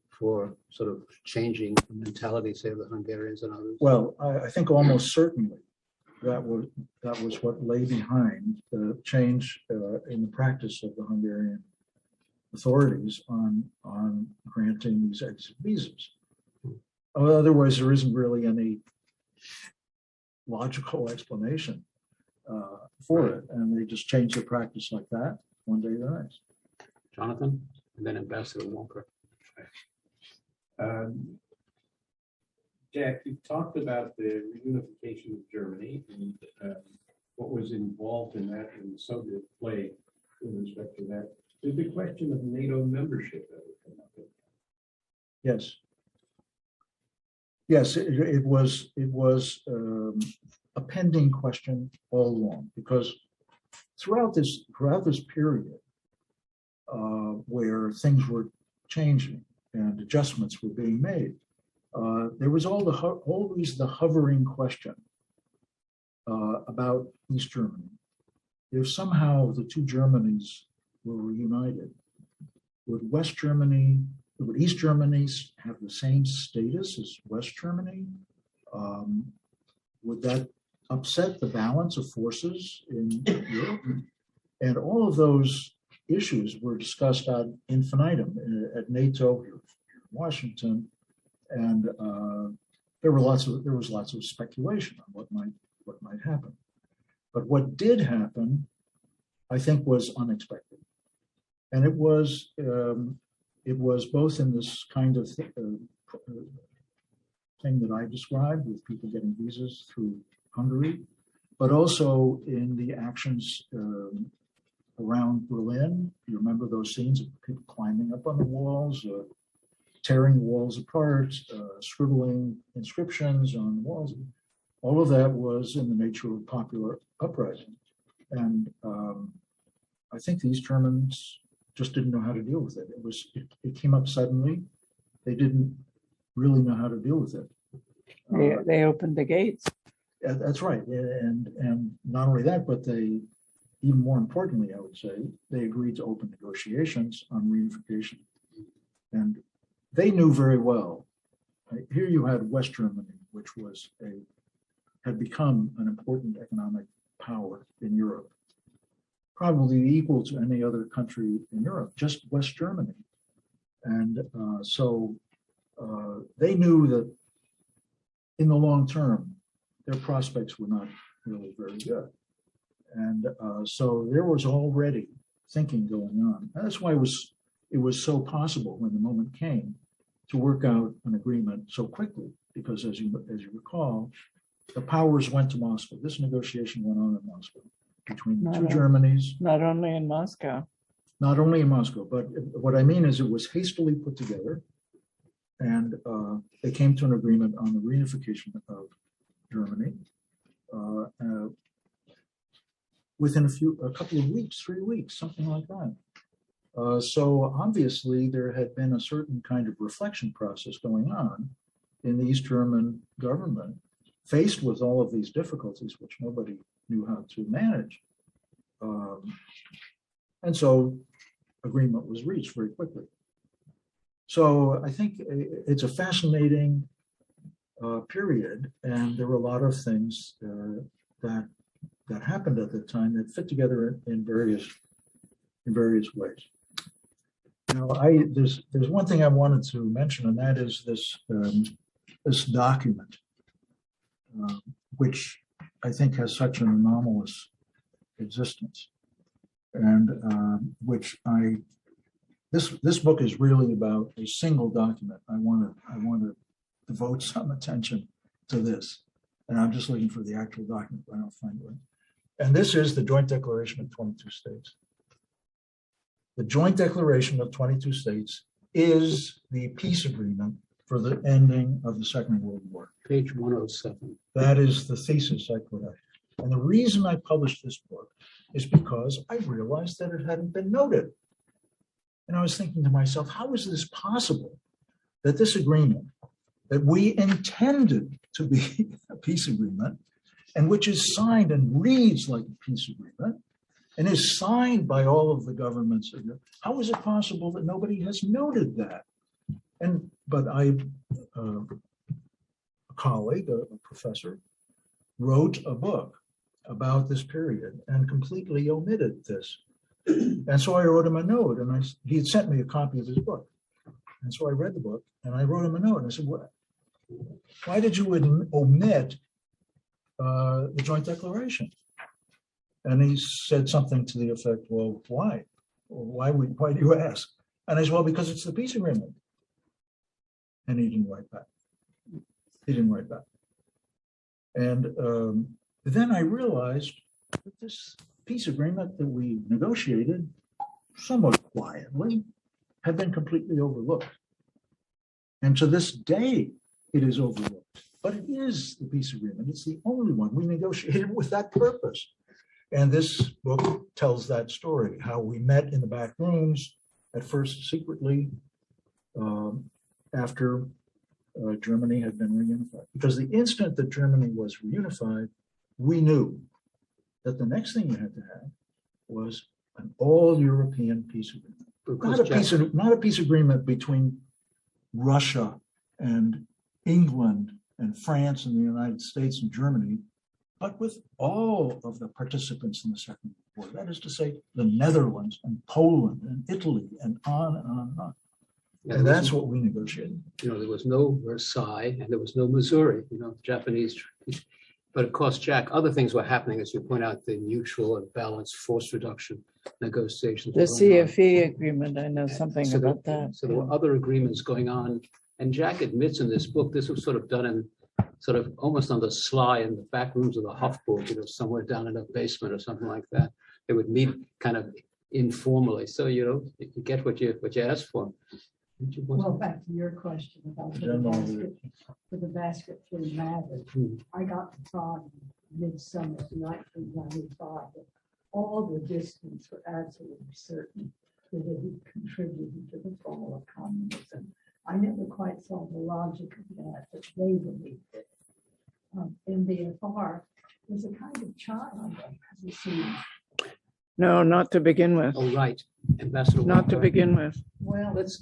for sort of changing the mentality, say, of the Hungarians and others? Well, I think almost certainly that was what lay behind the change in the practice of the Hungarian authorities on granting these exit visas. Otherwise, there isn't really any logical explanation for it, and they just changed their practice like that one day to the next. Jonathan, and then Ambassador Walker. Jack, you talked about the reunification of Germany and what was involved in that and the Soviet play with respect to that. Did the question of NATO membership ever come up? Yes. Yes, it was a pending question all along, because throughout this period where things were changing and adjustments were being made, there was always the hovering question about East Germany. If somehow the two Germanys were reunited, would East Germany have the same status as West Germany? Would that upset the balance of forces in Europe? And all of those issues were discussed ad infinitum at NATO here in Washington, and there was lots of speculation on what might happen. But what did happen, I think, was unexpected, and it was both in this kind of thing that I described, with people getting visas through Hungary, but also in the actions around Berlin. You remember those scenes of people climbing up on the walls, tearing the walls apart, scribbling inscriptions on the walls. All of that was in the nature of popular uprising. And I think these Germans just didn't know how to deal with it. It came up suddenly. They didn't really know how to deal with it. They opened the gates. That's right. And not only that, but they, even more importantly, I would say, they agreed to open negotiations on reunification. And they knew very well, here you had West Germany, which had become an important economic power in Europe, probably equal to any other country in Europe, just West Germany. And so they knew that in the long term, their prospects were not really very good. And so there was already thinking going on. And that's why it was so possible when the moment came to work out an agreement so quickly, because as you recall, the powers went to Moscow. This negotiation went on in Moscow between the two Germanys. Not only in Moscow. Not only in Moscow, but what I mean is it was hastily put together, and they came to an agreement on the reunification of Germany within a couple of weeks, 3 weeks, something like that. So obviously there had been a certain kind of reflection process going on in the East German government, faced with all of these difficulties, which nobody knew how to manage. And so agreement was reached very quickly. So I think it's a fascinating period, and there were a lot of things that happened at the time that fit together in various ways. Now, there's one thing I wanted to mention, and that is this document, which I think, has such an anomalous existence, and this book is really about a single document. I want to devote some attention to this, and I'm just looking for the actual document, but I don't find it. And this is the Joint Declaration of 22 States. The Joint Declaration of 22 States is the peace agreement for the ending of the Second World War. Page 107. That is the thesis I put out. And the reason I published this book is because I realized that it hadn't been noted. And I was thinking to myself, how is this possible that this agreement that we intended to be a peace agreement, and which is signed and reads like a peace agreement, and is signed by all of the governments, how is it possible that nobody has noted that? But a colleague, a professor, wrote a book about this period and completely omitted this. And so I wrote him a note, and he had sent me a copy of his book. And so I read the book, and I wrote him a note, and I said, why did you omit the Joint Declaration? And he said something to the effect, well, why? Why do you ask? And I said, well, because it's the peace agreement. And he didn't write back. And then I realized that this peace agreement that we negotiated somewhat quietly had been completely overlooked. And to this day, it is overlooked. But it is the peace agreement. It's the only one we negotiated with that purpose. And this book tells that story, how we met in the back rooms, at first secretly, after Germany had been reunified. Because the instant that Germany was reunified, we knew that the next thing you had to have was an all-European peace agreement. Not a peace agreement between Russia and England and France and the United States and Germany, but with all of the participants in the Second World War. That is to say, the Netherlands and Poland and Italy and on and on and on. Yeah, and that's what we negotiated. There was no Versailles and there was no Missouri, Japanese. But of course, Jack, other things were happening, as you point out, the mutual and balanced force reduction negotiations. The CFE agreement, I know something about that. So there were other agreements going on. And Jack admits in this book, this was sort of done in sort of almost on the sly in the back rooms of the Hofburg, somewhere down in a basement or something like that. They would meet kind of informally. So, you get what you ask for. Well, back to your question about the basket for matter. I got to talk midsummer 1995. All the distance were absolutely certain that it had contributed to the fall of communism. I never quite saw the logic of that, but they believed it. MBFR was a kind of child, as you see. No, not to begin with. Oh, right. Ambassador Not Walker. to begin with. Well, Let's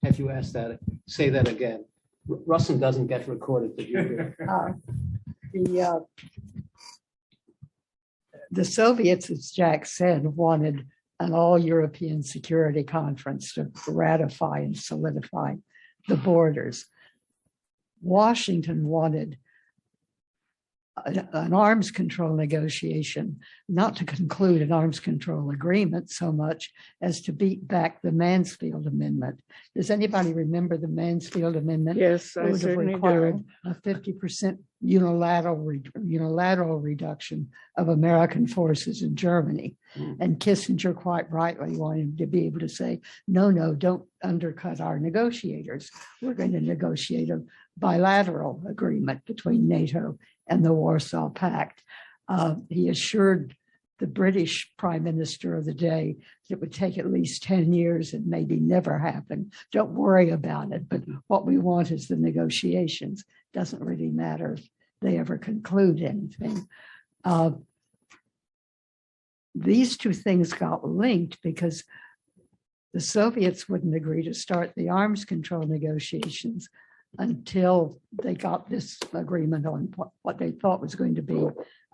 have you ask that. Say that again. Russell doesn't get recorded, but you do. the Soviets, as Jack said, wanted an all-European security conference to ratify and solidify the borders. Washington wanted an arms control negotiation, not to conclude an arms control agreement so much as to beat back the Mansfield Amendment. Does anybody remember the Mansfield Amendment? Yes, It I would have certainly required do. a 50% unilateral reduction of American forces in Germany. And Kissinger quite rightly wanted to be able to say, no, don't undercut our negotiators. We're going to negotiate a bilateral agreement between NATO and the Warsaw Pact. He assured the British Prime Minister of the day that it would take at least 10 years and maybe never happen. Don't worry about it, but what we want is the negotiations. Doesn't really matter if they ever conclude anything. These two things got linked because the Soviets wouldn't agree to start the arms control negotiations until they got this agreement on what they thought was going to be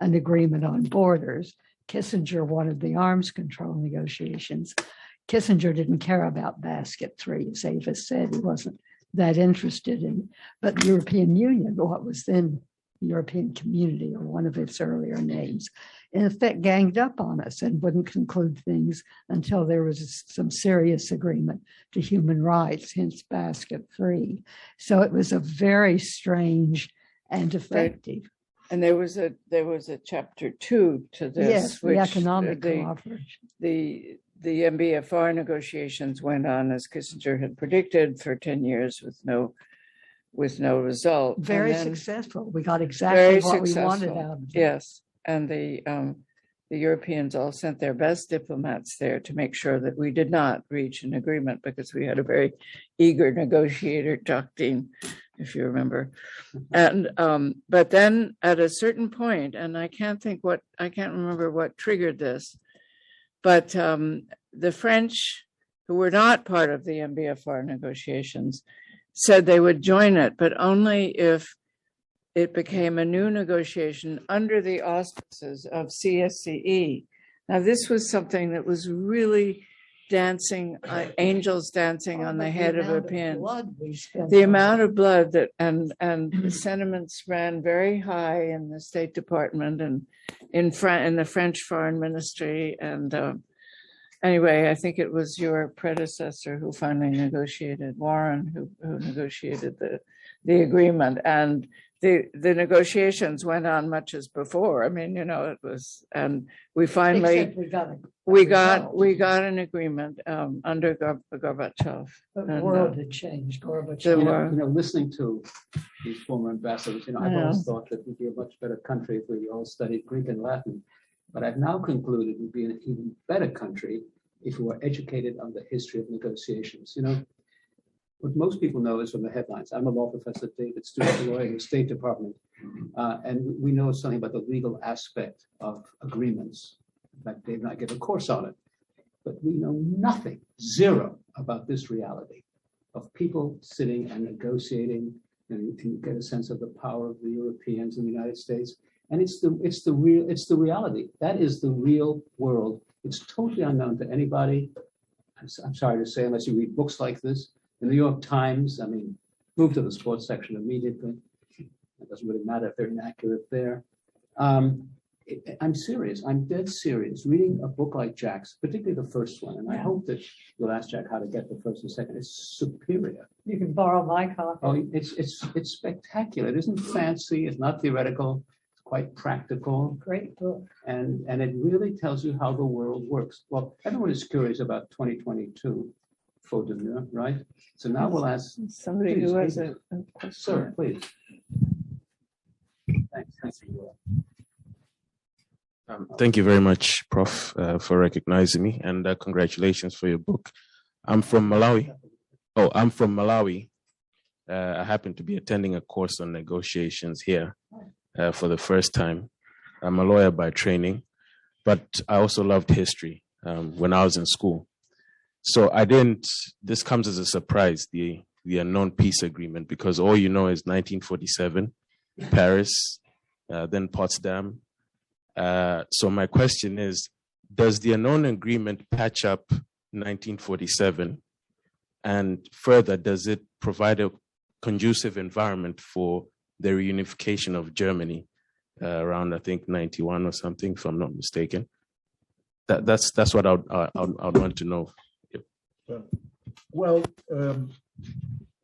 an agreement on borders. Kissinger wanted the arms control negotiations. Kissinger didn't care about Basket 3, as Ava said. He wasn't that interested in, but the European Union, what was then European Community, or one of its earlier names, in effect ganged up on us and wouldn't conclude things until there was some serious agreement to human rights, hence basket free. So it was a very strange and effective. And there was a chapter 2 to this. Yes, the which economic cooperation. the MBFR negotiations went on, as Kissinger had predicted, for 10 years with no result. Very And then- successful. We got exactly very what we wanted successful. out of it. Yes, and the Europeans all sent their best diplomats there to make sure that we did not reach an agreement, because we had a very eager negotiator, Jacques, if you remember. And but then at a certain point, and I can't remember what triggered this, but the French, who were not part of the MBFR negotiations, said they would join it, but only if it became a new negotiation under the auspices of Csce. Now, this was something that was really dancing, angels dancing on the head of a pin. The amount of blood that and the sentiments ran very high in the State Department and in the French Foreign Ministry. And anyway, I think it was your predecessor who finally negotiated, Warren, who negotiated the agreement. And the negotiations went on much as before. I mean, it was, and we finally Except we got an agreement under Gorbachev. The world had changed. The Gorbachev. world. Listening to these former ambassadors, I've always thought that we'd be a much better country if we all studied Greek and Latin. But I've now concluded we'd be an even better country if we were educated on the history of negotiations. What most people know is from the headlines. I'm a law professor, David Stewart, a lawyer in the State Department, and we know something about the legal aspect of agreements. In fact, Dave and I give a course on it. But we know nothing, zero, about this reality of people sitting and negotiating, and you get a sense of the power of the Europeans in the United States. And it's the reality. That is the real world. It's totally unknown to anybody. I'm sorry to say, unless you read books like this. The New York Times, move to the sports section immediately. It doesn't really matter if they're inaccurate there. I'm serious. I'm dead serious. Reading a book like Jack's, particularly the first one, and I hope that you'll ask Jack how to get the first and second. It's superior. You can borrow my copy. Oh, it's spectacular. It isn't fancy. It's not theoretical. It's quite practical. Great book. And it really tells you how the world works. Well, everyone is curious about 2022. Faute de mieux, right? So now we'll ask somebody who has a question. Sir, please. Thanks. Thank you very much, Prof, for recognizing me, and congratulations for your book. I'm from Malawi. I happen to be attending a course on negotiations here for the first time. I'm a lawyer by training, but I also loved history when I was in school. So this comes as a surprise, the unknown peace agreement, because all you know is 1947, Paris, then Potsdam. So my question is, does the unknown agreement patch up 1947? And further, does it provide a conducive environment for the reunification of Germany around, I think, 91 or something, if I'm not mistaken? That's what I'd want to know. Well, the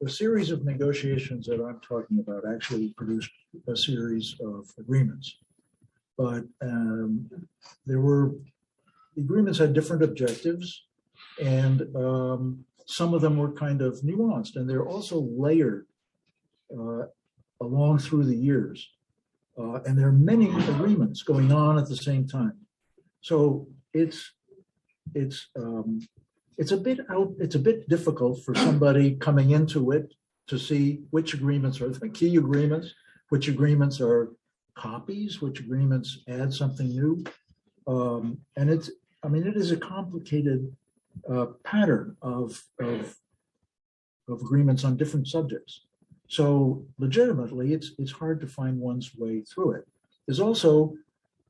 series of negotiations that I'm talking about actually produced a series of agreements. But the agreements had different objectives, and some of them were kind of nuanced, and they're also layered along through the years. And there are many agreements going on at the same time. So it's a bit difficult for somebody coming into it to see which agreements are the key agreements, which agreements are copies, which agreements add something new. And it is a complicated pattern of agreements on different subjects. So legitimately, it's hard to find one's way through it. There's also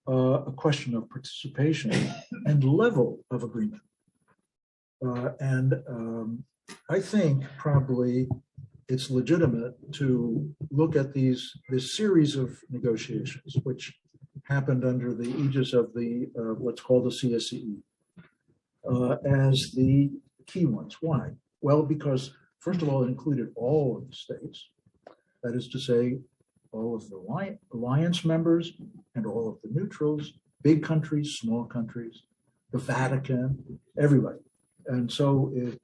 a question of participation and level of agreement. I think probably it's legitimate to look at this series of negotiations, which happened under the aegis of the what's called the CSCE, as the key ones. Why? Well, because first of all, it included all of the states, that is to say, all of the alliance members and all of the neutrals, big countries, small countries, the Vatican, everybody. And so it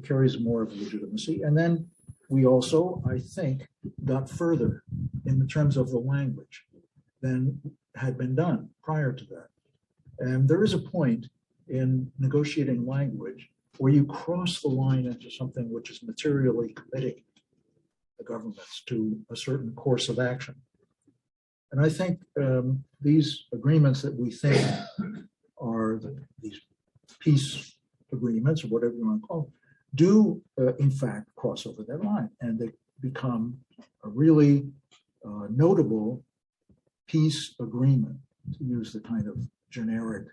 carries more of legitimacy. And then we also, I think, got further in terms of the language than had been done prior to that. And there is a point in negotiating language where you cross the line into something which is materially committing the governments to a certain course of action. And I think these agreements that we think are these peace agreements, or whatever you want to call them, do in fact cross over that line, and they become a really notable peace agreement, to use the kind of generic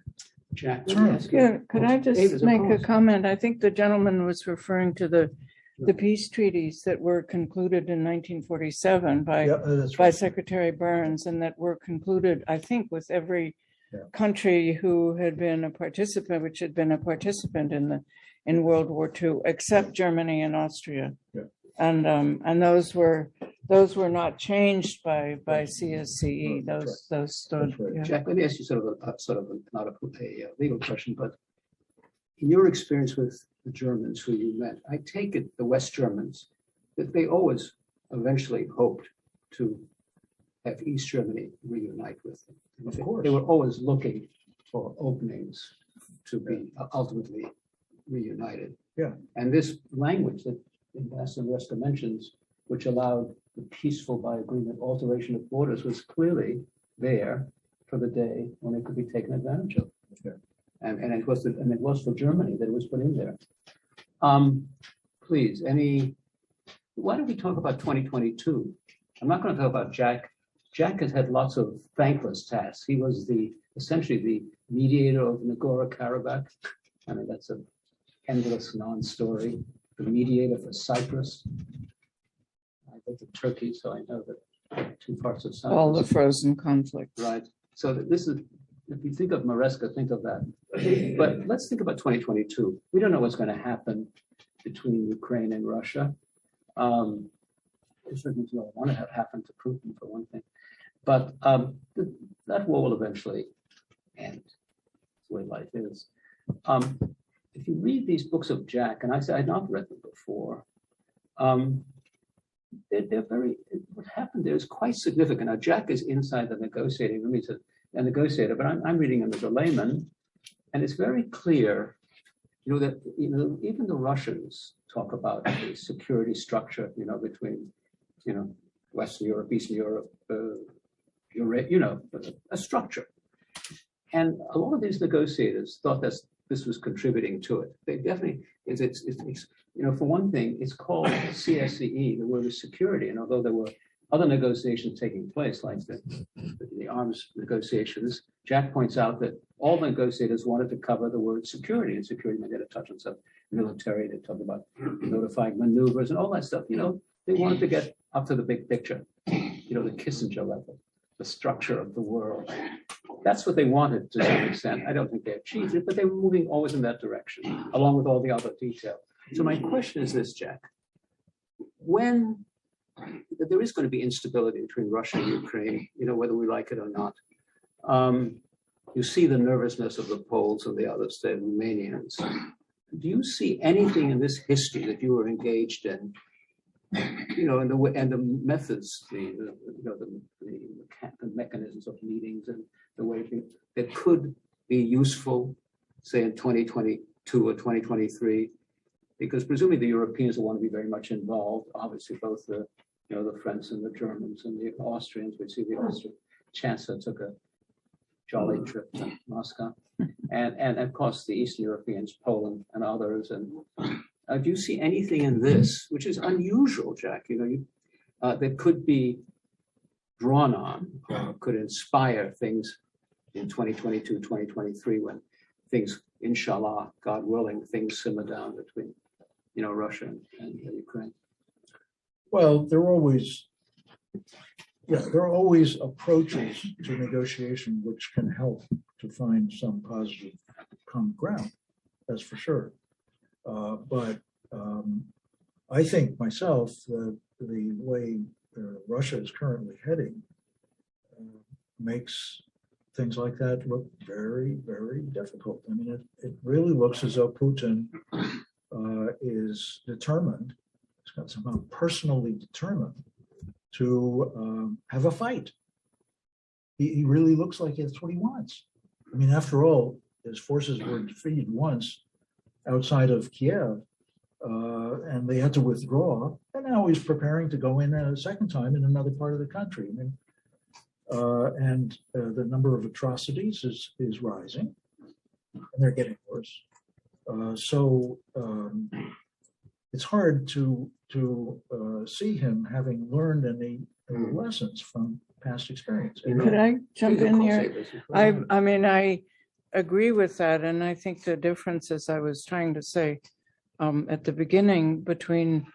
Jack, term. Yeah, could I just David, of make a course. comment? I think the gentleman was referring to the peace treaties that were concluded in 1947 Yeah, that's by right. Secretary Burns, and that were concluded, I think, with every Yeah. country who had been a participant, which had been a participant in World War II, except Germany and Austria. Yeah. And those were not changed by CSCE. That's Those stood. That's right. Yeah. Jack, let me ask you sort of not a legal question, but in your experience with the Germans who you met, I take it the West Germans, that they always eventually hoped to have East Germany reunite with them. Of course. They were always looking for openings to be ultimately reunited. Yeah. And this language that Ambassador Maresca mentions, which allowed the peaceful by agreement alteration of borders, was clearly there for the day when it could be taken advantage of. Yeah. And it was for Germany that it was put in there. Please, why don't we talk about 2022? I'm not going to talk about Jack. Jack has had lots of thankless tasks. He was essentially the mediator of Nagorno-Karabakh. I mean, that's an endless non-story. The mediator for Cyprus. I lived in Turkey, so I know that two parts of Cyprus. All the frozen conflicts. Right. So this is, if you think of Maresca, think of that. But let's think about 2022. We don't know what's going to happen between Ukraine and Russia. There's certain things we don't want to have happen to Putin, for one thing. But that war will eventually end. That's the way life is. If you read these books of Jack, and I say I'd not read them before, they're very, what happened there is quite significant. Now, Jack is inside the negotiating room. He's a negotiator, but I'm reading him as a layman, and it's very clear, that even the Russians talk about the security structure, between, Western Europe, Eastern Europe, a structure. And a lot of these negotiators thought that this was contributing to it. They definitely, it's for one thing, it's called CSCE, the word is security. And although there were other negotiations taking place, like the arms negotiations, Jack points out that all the negotiators wanted to cover the word security, and security meant to touch on some military. They talked about notifying maneuvers and all that stuff. They wanted to get up to the big picture, the Kissinger level, the structure of the world. That's what they wanted to some extent. I don't think they achieved it, but they were moving always in that direction, along with all the other detail. So my question is this, Jack. When there is going to be instability between Russia and Ukraine, whether we like it or not, you see the nervousness of the Poles and the others, the Romanians. Do you see anything in this history that you were engaged in, and the methods, the mechanisms of meetings and the way that could be useful, say in 2022 or 2023, because presumably the Europeans will want to be very much involved. Obviously, both the French and the Germans and the Austrians. We see the Austrian Chancellor took a jolly trip to Moscow, and of course the Eastern Europeans, Poland and others. And do you see anything in this which is unusual, Jack? That could be drawn on, or could inspire things in 2022, 2023, when things, inshallah, God willing, things simmer down between Russia and Ukraine? Well, there are always approaches to negotiation which can help to find some positive common ground. That's for sure. But I think myself the way Russia is currently heading makes things like that look very, very difficult. I mean, it really looks as though Putin is determined, he's got somehow personally determined to have a fight. He really looks like that's what he wants. I mean, after all, his forces were defeated once outside of Kiev, and they had to withdraw, and now he's preparing to go in a second time in another part of the country. I mean, and the number of atrocities is rising, and they're getting worse. So it's hard to see him having learned any lessons from past experience. Could I jump in here? I I mean, I agree with that. And I think the difference, as I was trying to say at the beginning between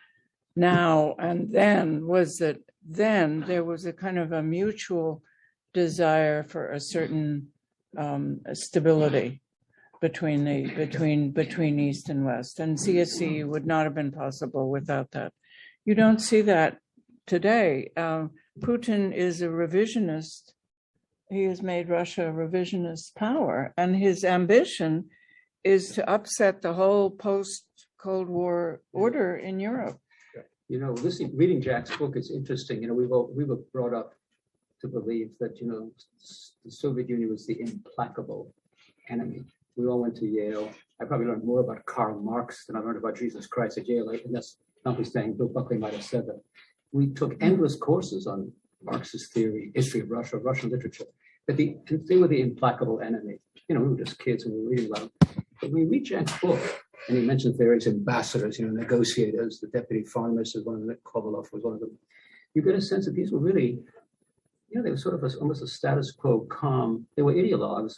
now and then, was that then there was a kind of a mutual desire for a certain stability between East and West. And Csce would not have been possible without that. You don't see that today. Putin is a revisionist. He has made Russia a revisionist power, and his ambition is to upset the whole post-Cold War order in Europe. Reading Jack's book is interesting. We were brought up to believe that, the Soviet Union was the implacable enemy. We all went to Yale. I probably learned more about Karl Marx than I learned about Jesus Christ at Yale, and that's notwithstanding Bill Buckley might have said that. We took endless courses on Marxist theory, history of Russia, Russian literature, but they were the implacable enemy. We were just kids and we were reading about them. But when we read Jack's book, and he mentions various ambassadors, negotiators, the deputy foreign minister, one of them, Kovalov was one of them. You get a sense that these were really, they were sort of almost a status quo calm. They were ideologues.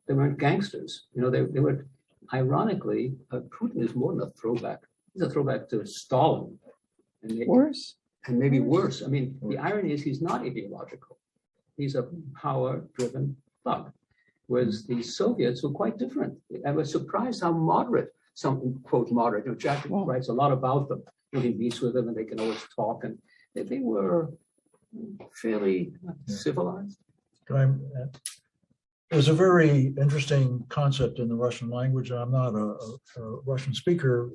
They weren't gangsters. They were, ironically, Putin is more than a throwback. He's a throwback to Stalin. Worse. And maybe worse. I mean, the irony is he's not ideological. He's a power-driven thug. Whereas the Soviets were quite different. I was surprised how moderate, some quote moderate. Jack writes a lot about them. He meets with them and they can always talk. And they were fairly civilized. There's a very interesting concept in the Russian language. I'm not a Russian speaker,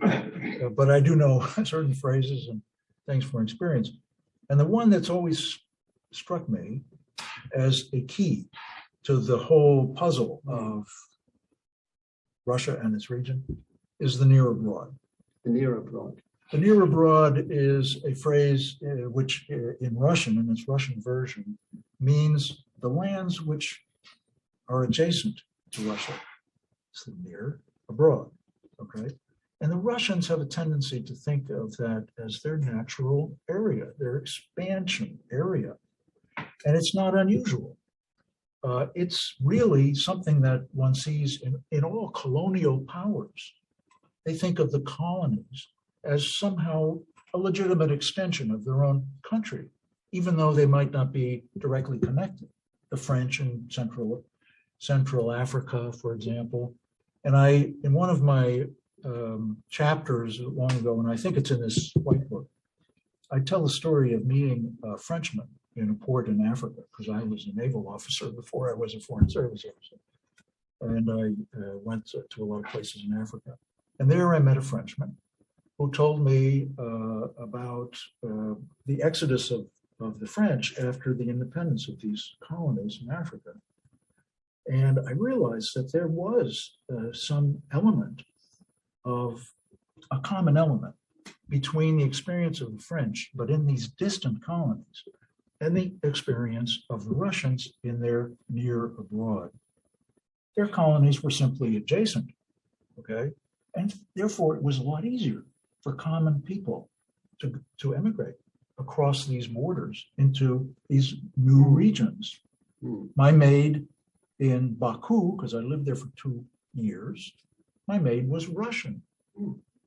but I do know certain phrases and things from experience. And the one that's always struck me as a key to the whole puzzle of Russia and its region is the near abroad. The near abroad. The near abroad is a phrase which in Russian, in its Russian version, means the lands which are adjacent to Russia. It's the near abroad, okay? And the Russians have a tendency to think of that as their natural area, their expansion area. And it's not unusual. It's really something that one sees in all colonial powers. They think of the colonies as somehow a legitimate extension of their own country, even though they might not be directly connected. The French in Central Africa, for example. And in one of my chapters long ago, and I think it's in this white book, I tell the story of meeting a Frenchman in a port in Africa, because I was a naval officer before I was a foreign service officer. And I went to a lot of places in Africa. And there I met a Frenchman who told me about the exodus of the French after the independence of these colonies in Africa. And I realized that there was some element of a common element between the experience of the French, but in these distant colonies, and the experience of the Russians in their near abroad. Their colonies were simply adjacent, okay? And therefore it was a lot easier for common people to emigrate across these borders into these new regions. My maid in Baku, because I lived there for 2 years, my maid was Russian.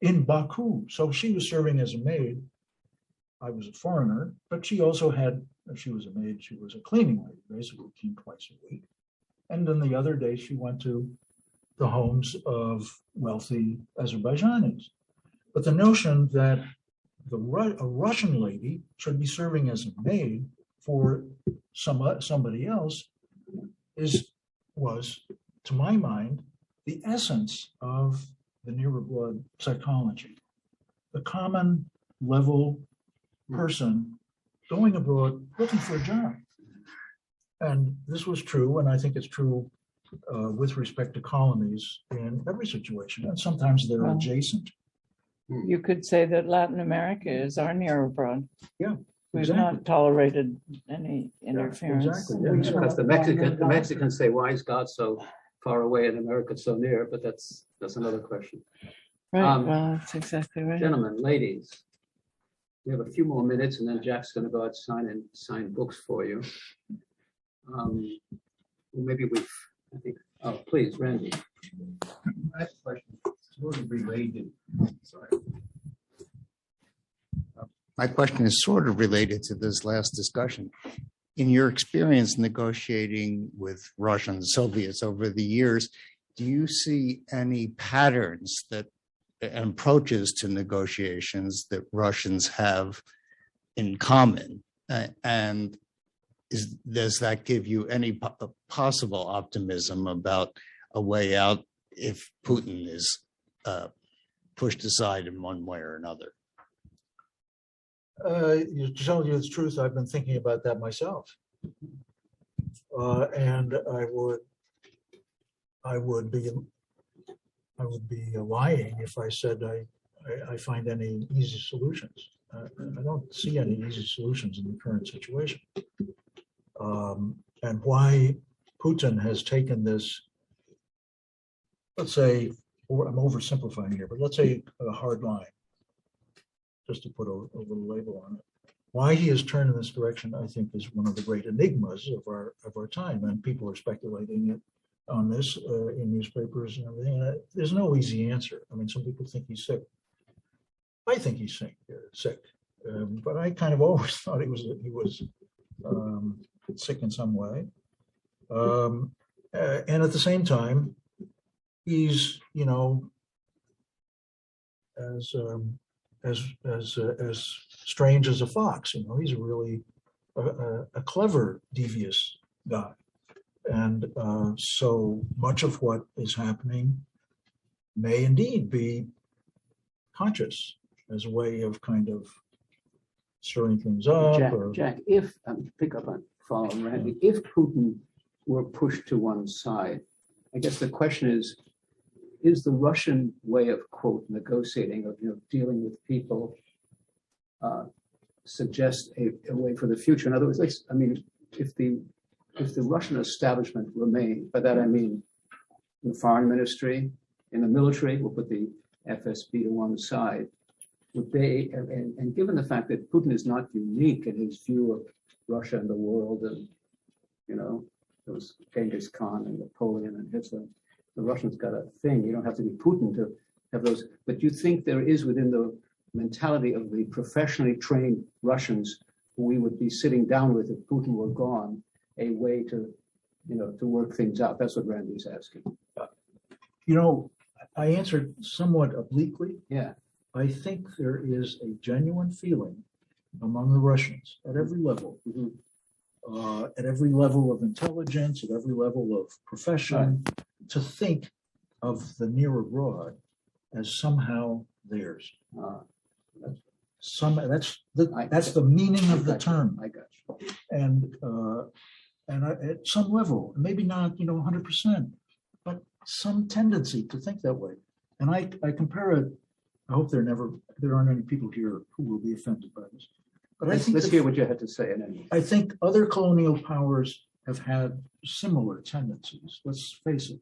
in Baku. So she was serving as a maid. I was a foreigner, but she also had, she was a maid, she was a cleaning lady, basically came twice a week. And then the other day she went to the homes of wealthy Azerbaijanis. But the notion that a Russian lady should be serving as a maid for somebody else was, to my mind, the essence of the nearer blood psychology. The common level person going abroad looking for a job. And this was true, and I think it's true with respect to colonies in every situation, and sometimes they're adjacent. You could say that Latin America is our near abroad. Yeah, We've exactly. not tolerated any interference. exactly, yeah. Because the Mexicans say, why is God so far away and America so near? But that's another question. Right, well, that's exactly right. Gentlemen, ladies, we have a few more minutes and then Jack's going to go out and sign books for you. Maybe I think, oh, please, Randy. I have a question sort of related. Sorry. My question is sort of related to this last discussion. In your experience negotiating with Russian Soviets over the years, do you see any patterns that and approaches to negotiations that Russians have in common? And does that give you any possible optimism about a way out if Putin is pushed aside in one way or another? To tell you the truth, I've been thinking about that myself. And I would be lying if I said I find any easy solutions. I don't see any easy solutions in the current situation. And why Putin has taken this, let's say, or I'm oversimplifying here, but let's say a hard line, just to put a little label on it. Why he has turned in this direction, I think, is one of the great enigmas of our time, and people are speculating it on this in newspapers and everything. There's no easy answer. I mean, some people think he's sick. I think he's sick, but I kind of always thought he was sick in some way. And at the same time, he's, as strange as a fox. He's a really a clever, devious guy. And so much of what is happening may indeed be conscious as a way of kind of stirring things up. Jack, if, pick up on following Randy, if Putin were pushed to one side, I guess the question is the Russian way of, quote, negotiating, of dealing with people, suggest a way for the future? In other words, if the Russian establishment remained, by that I mean the foreign ministry, in the military, we'll put the FSB to one side, would they, and given the fact that Putin is not unique in his view of Russia and the world, and there was Genghis Khan and Napoleon and Hitler, the Russians got a thing. You don't have to be Putin to have those. But you think there is within the mentality of the professionally trained Russians who we would be sitting down with if Putin were gone, a way to, to work things out? That's what Randy's asking. I answered somewhat obliquely. Yeah. I think there is a genuine feeling among the Russians at every level, at every level of intelligence, at every level of profession, to think of the near abroad as somehow theirs. That's the meaning of the term. I got you. And at some level, maybe not 100%, but some tendency to think that way. And I compare it. I hope there aren't any people here who will be offended by this. But let's hear what you had to say. I think other colonial powers have had similar tendencies. Let's face it.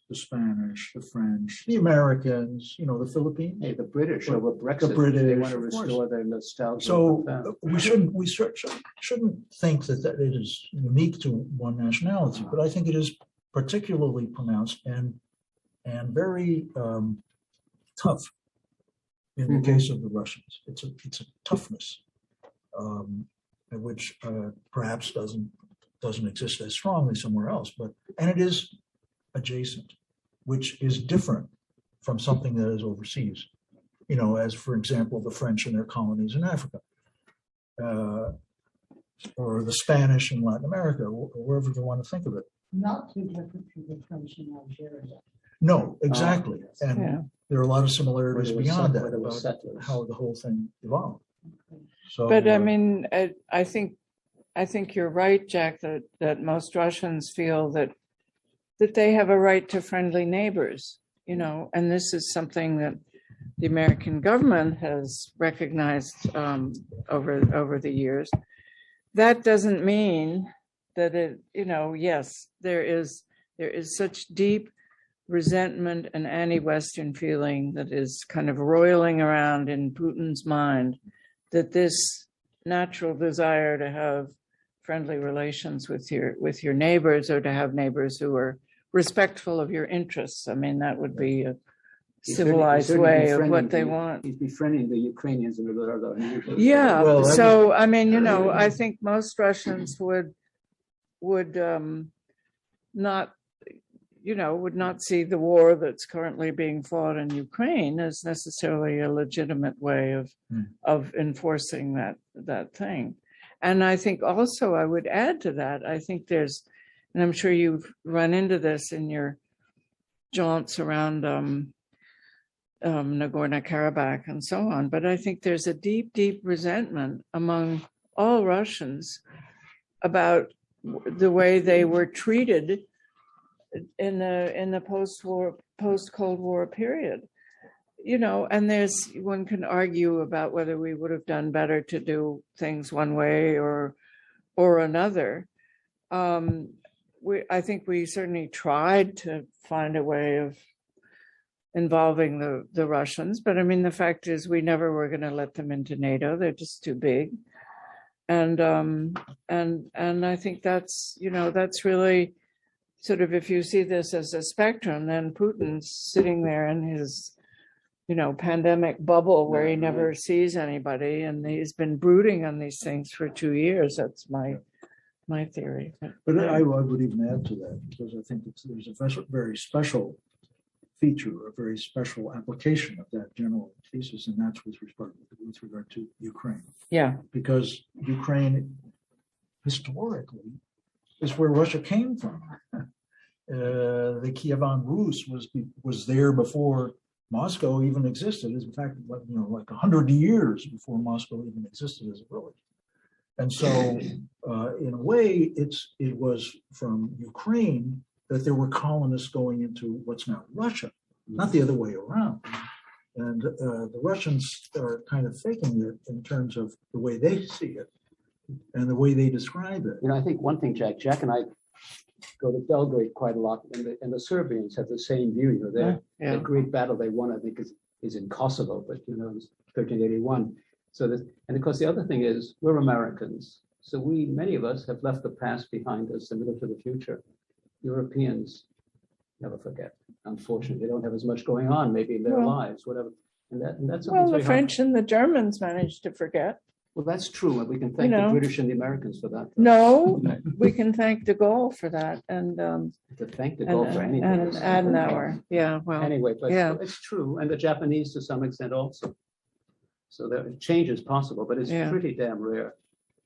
The Spanish, the French, the Americans, the Philippines. Hey, the British over Brexit. The British, they want to restore their nostalgia. So we shouldn't think that it is unique to one nationality, but I think it is particularly pronounced and very tough in the case of the Russians. It's a toughness, which perhaps doesn't exist as strongly somewhere else, and it is adjacent, which is different from something that is overseas. As for example, the French and their colonies in Africa, or the Spanish in Latin America, or wherever you want to think of it. Not too different from the French in Algeria. No, exactly. And Yeah. there are a lot of similarities Where there was beyond set- that where there was about settlers. how the whole thing evolved. So, But I mean, I think you're right, Jack, that most Russians feel that they have a right to friendly neighbors, and this is something that the American government has recognized over the years. That doesn't mean that yes, there is such deep resentment and anti-Western feeling that is kind of roiling around in Putin's mind, that this natural desire to have friendly relations with your neighbors, or to have neighbors who are respectful of your interests. I mean, that would be a civilized way of what they want. He's befriending the Ukrainians and the other unusual. Yeah. Well, that So, I mean, I think most Russians would not see the war that's currently being fought in Ukraine as necessarily a legitimate way of enforcing that thing. And I think also I would add to that, I think there's, and I'm sure you've run into this in your jaunts around Nagorno-Karabakh and so on, but I think there's a deep, deep resentment among all Russians about the way they were treated in the post-Cold War period. And one can argue about whether we would have done better to do things one way or another. I think we certainly tried to find a way of involving the Russians, but I mean, the fact is we never were going to let them into NATO. They're just too big. And I think that's really sort of, if you see this as a spectrum, then Putin's sitting there in his pandemic bubble where he never sees anybody, and he's been brooding on these things for 2 years. That's my theory. But I would even add to that, because I think there's a very special feature, a very special application of that general thesis, and that's with regard to Ukraine. Yeah. Because Ukraine historically is where Russia came from. The Kievan Rus was there before Moscow even existed. In fact, like 100 years before Moscow even existed as a village. And so, in a way, it was from Ukraine that there were colonists going into what's now Russia, not the other way around. And the Russians are kind of faking it in terms of the way they see it and the way they describe it. I think one thing, Jack and I go to Belgrade quite a lot, and the Serbians have the same view. The great battle they won, I think, is in Kosovo, but it was 1381. And of course, the other thing is we're Americans, so many of us have left the past behind us and look to the future. Europeans never forget. Unfortunately, they don't have as much going on, maybe in their lives, whatever. And that's something. Well, the French and the Germans managed to forget. Well, that's true, and we can thank the British and the Americans for that. No, we can thank de Gaulle for that, and to thank de Gaulle for anything. and Adenauer. Yeah, well, Anyway, but it's true, and the Japanese to some extent also. So the change is possible, but it's pretty damn rare.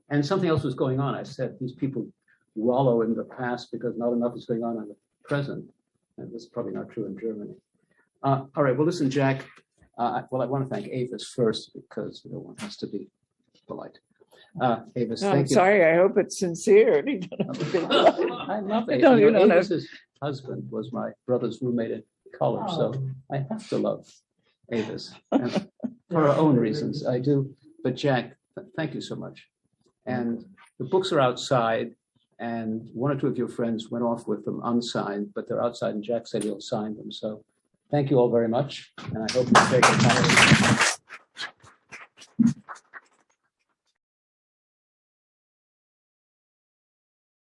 And something else was going on. I said these people wallow in the past because not enough is going on in the present, and this is probably not true in Germany. All right. Well, listen, Jack. I want to thank Avis first because one has to be polite. Avis, thank you. I'm sorry. I hope it's sincere. I love it. Avis's husband was my brother's roommate in college, so I have to love Avis. And for our own reasons, I do. But Jack, thank you so much. And the books are outside, and one or two of your friends went off with them unsigned, but they're outside, and Jack said he'll sign them. So thank you all very much, and I hope you take a time.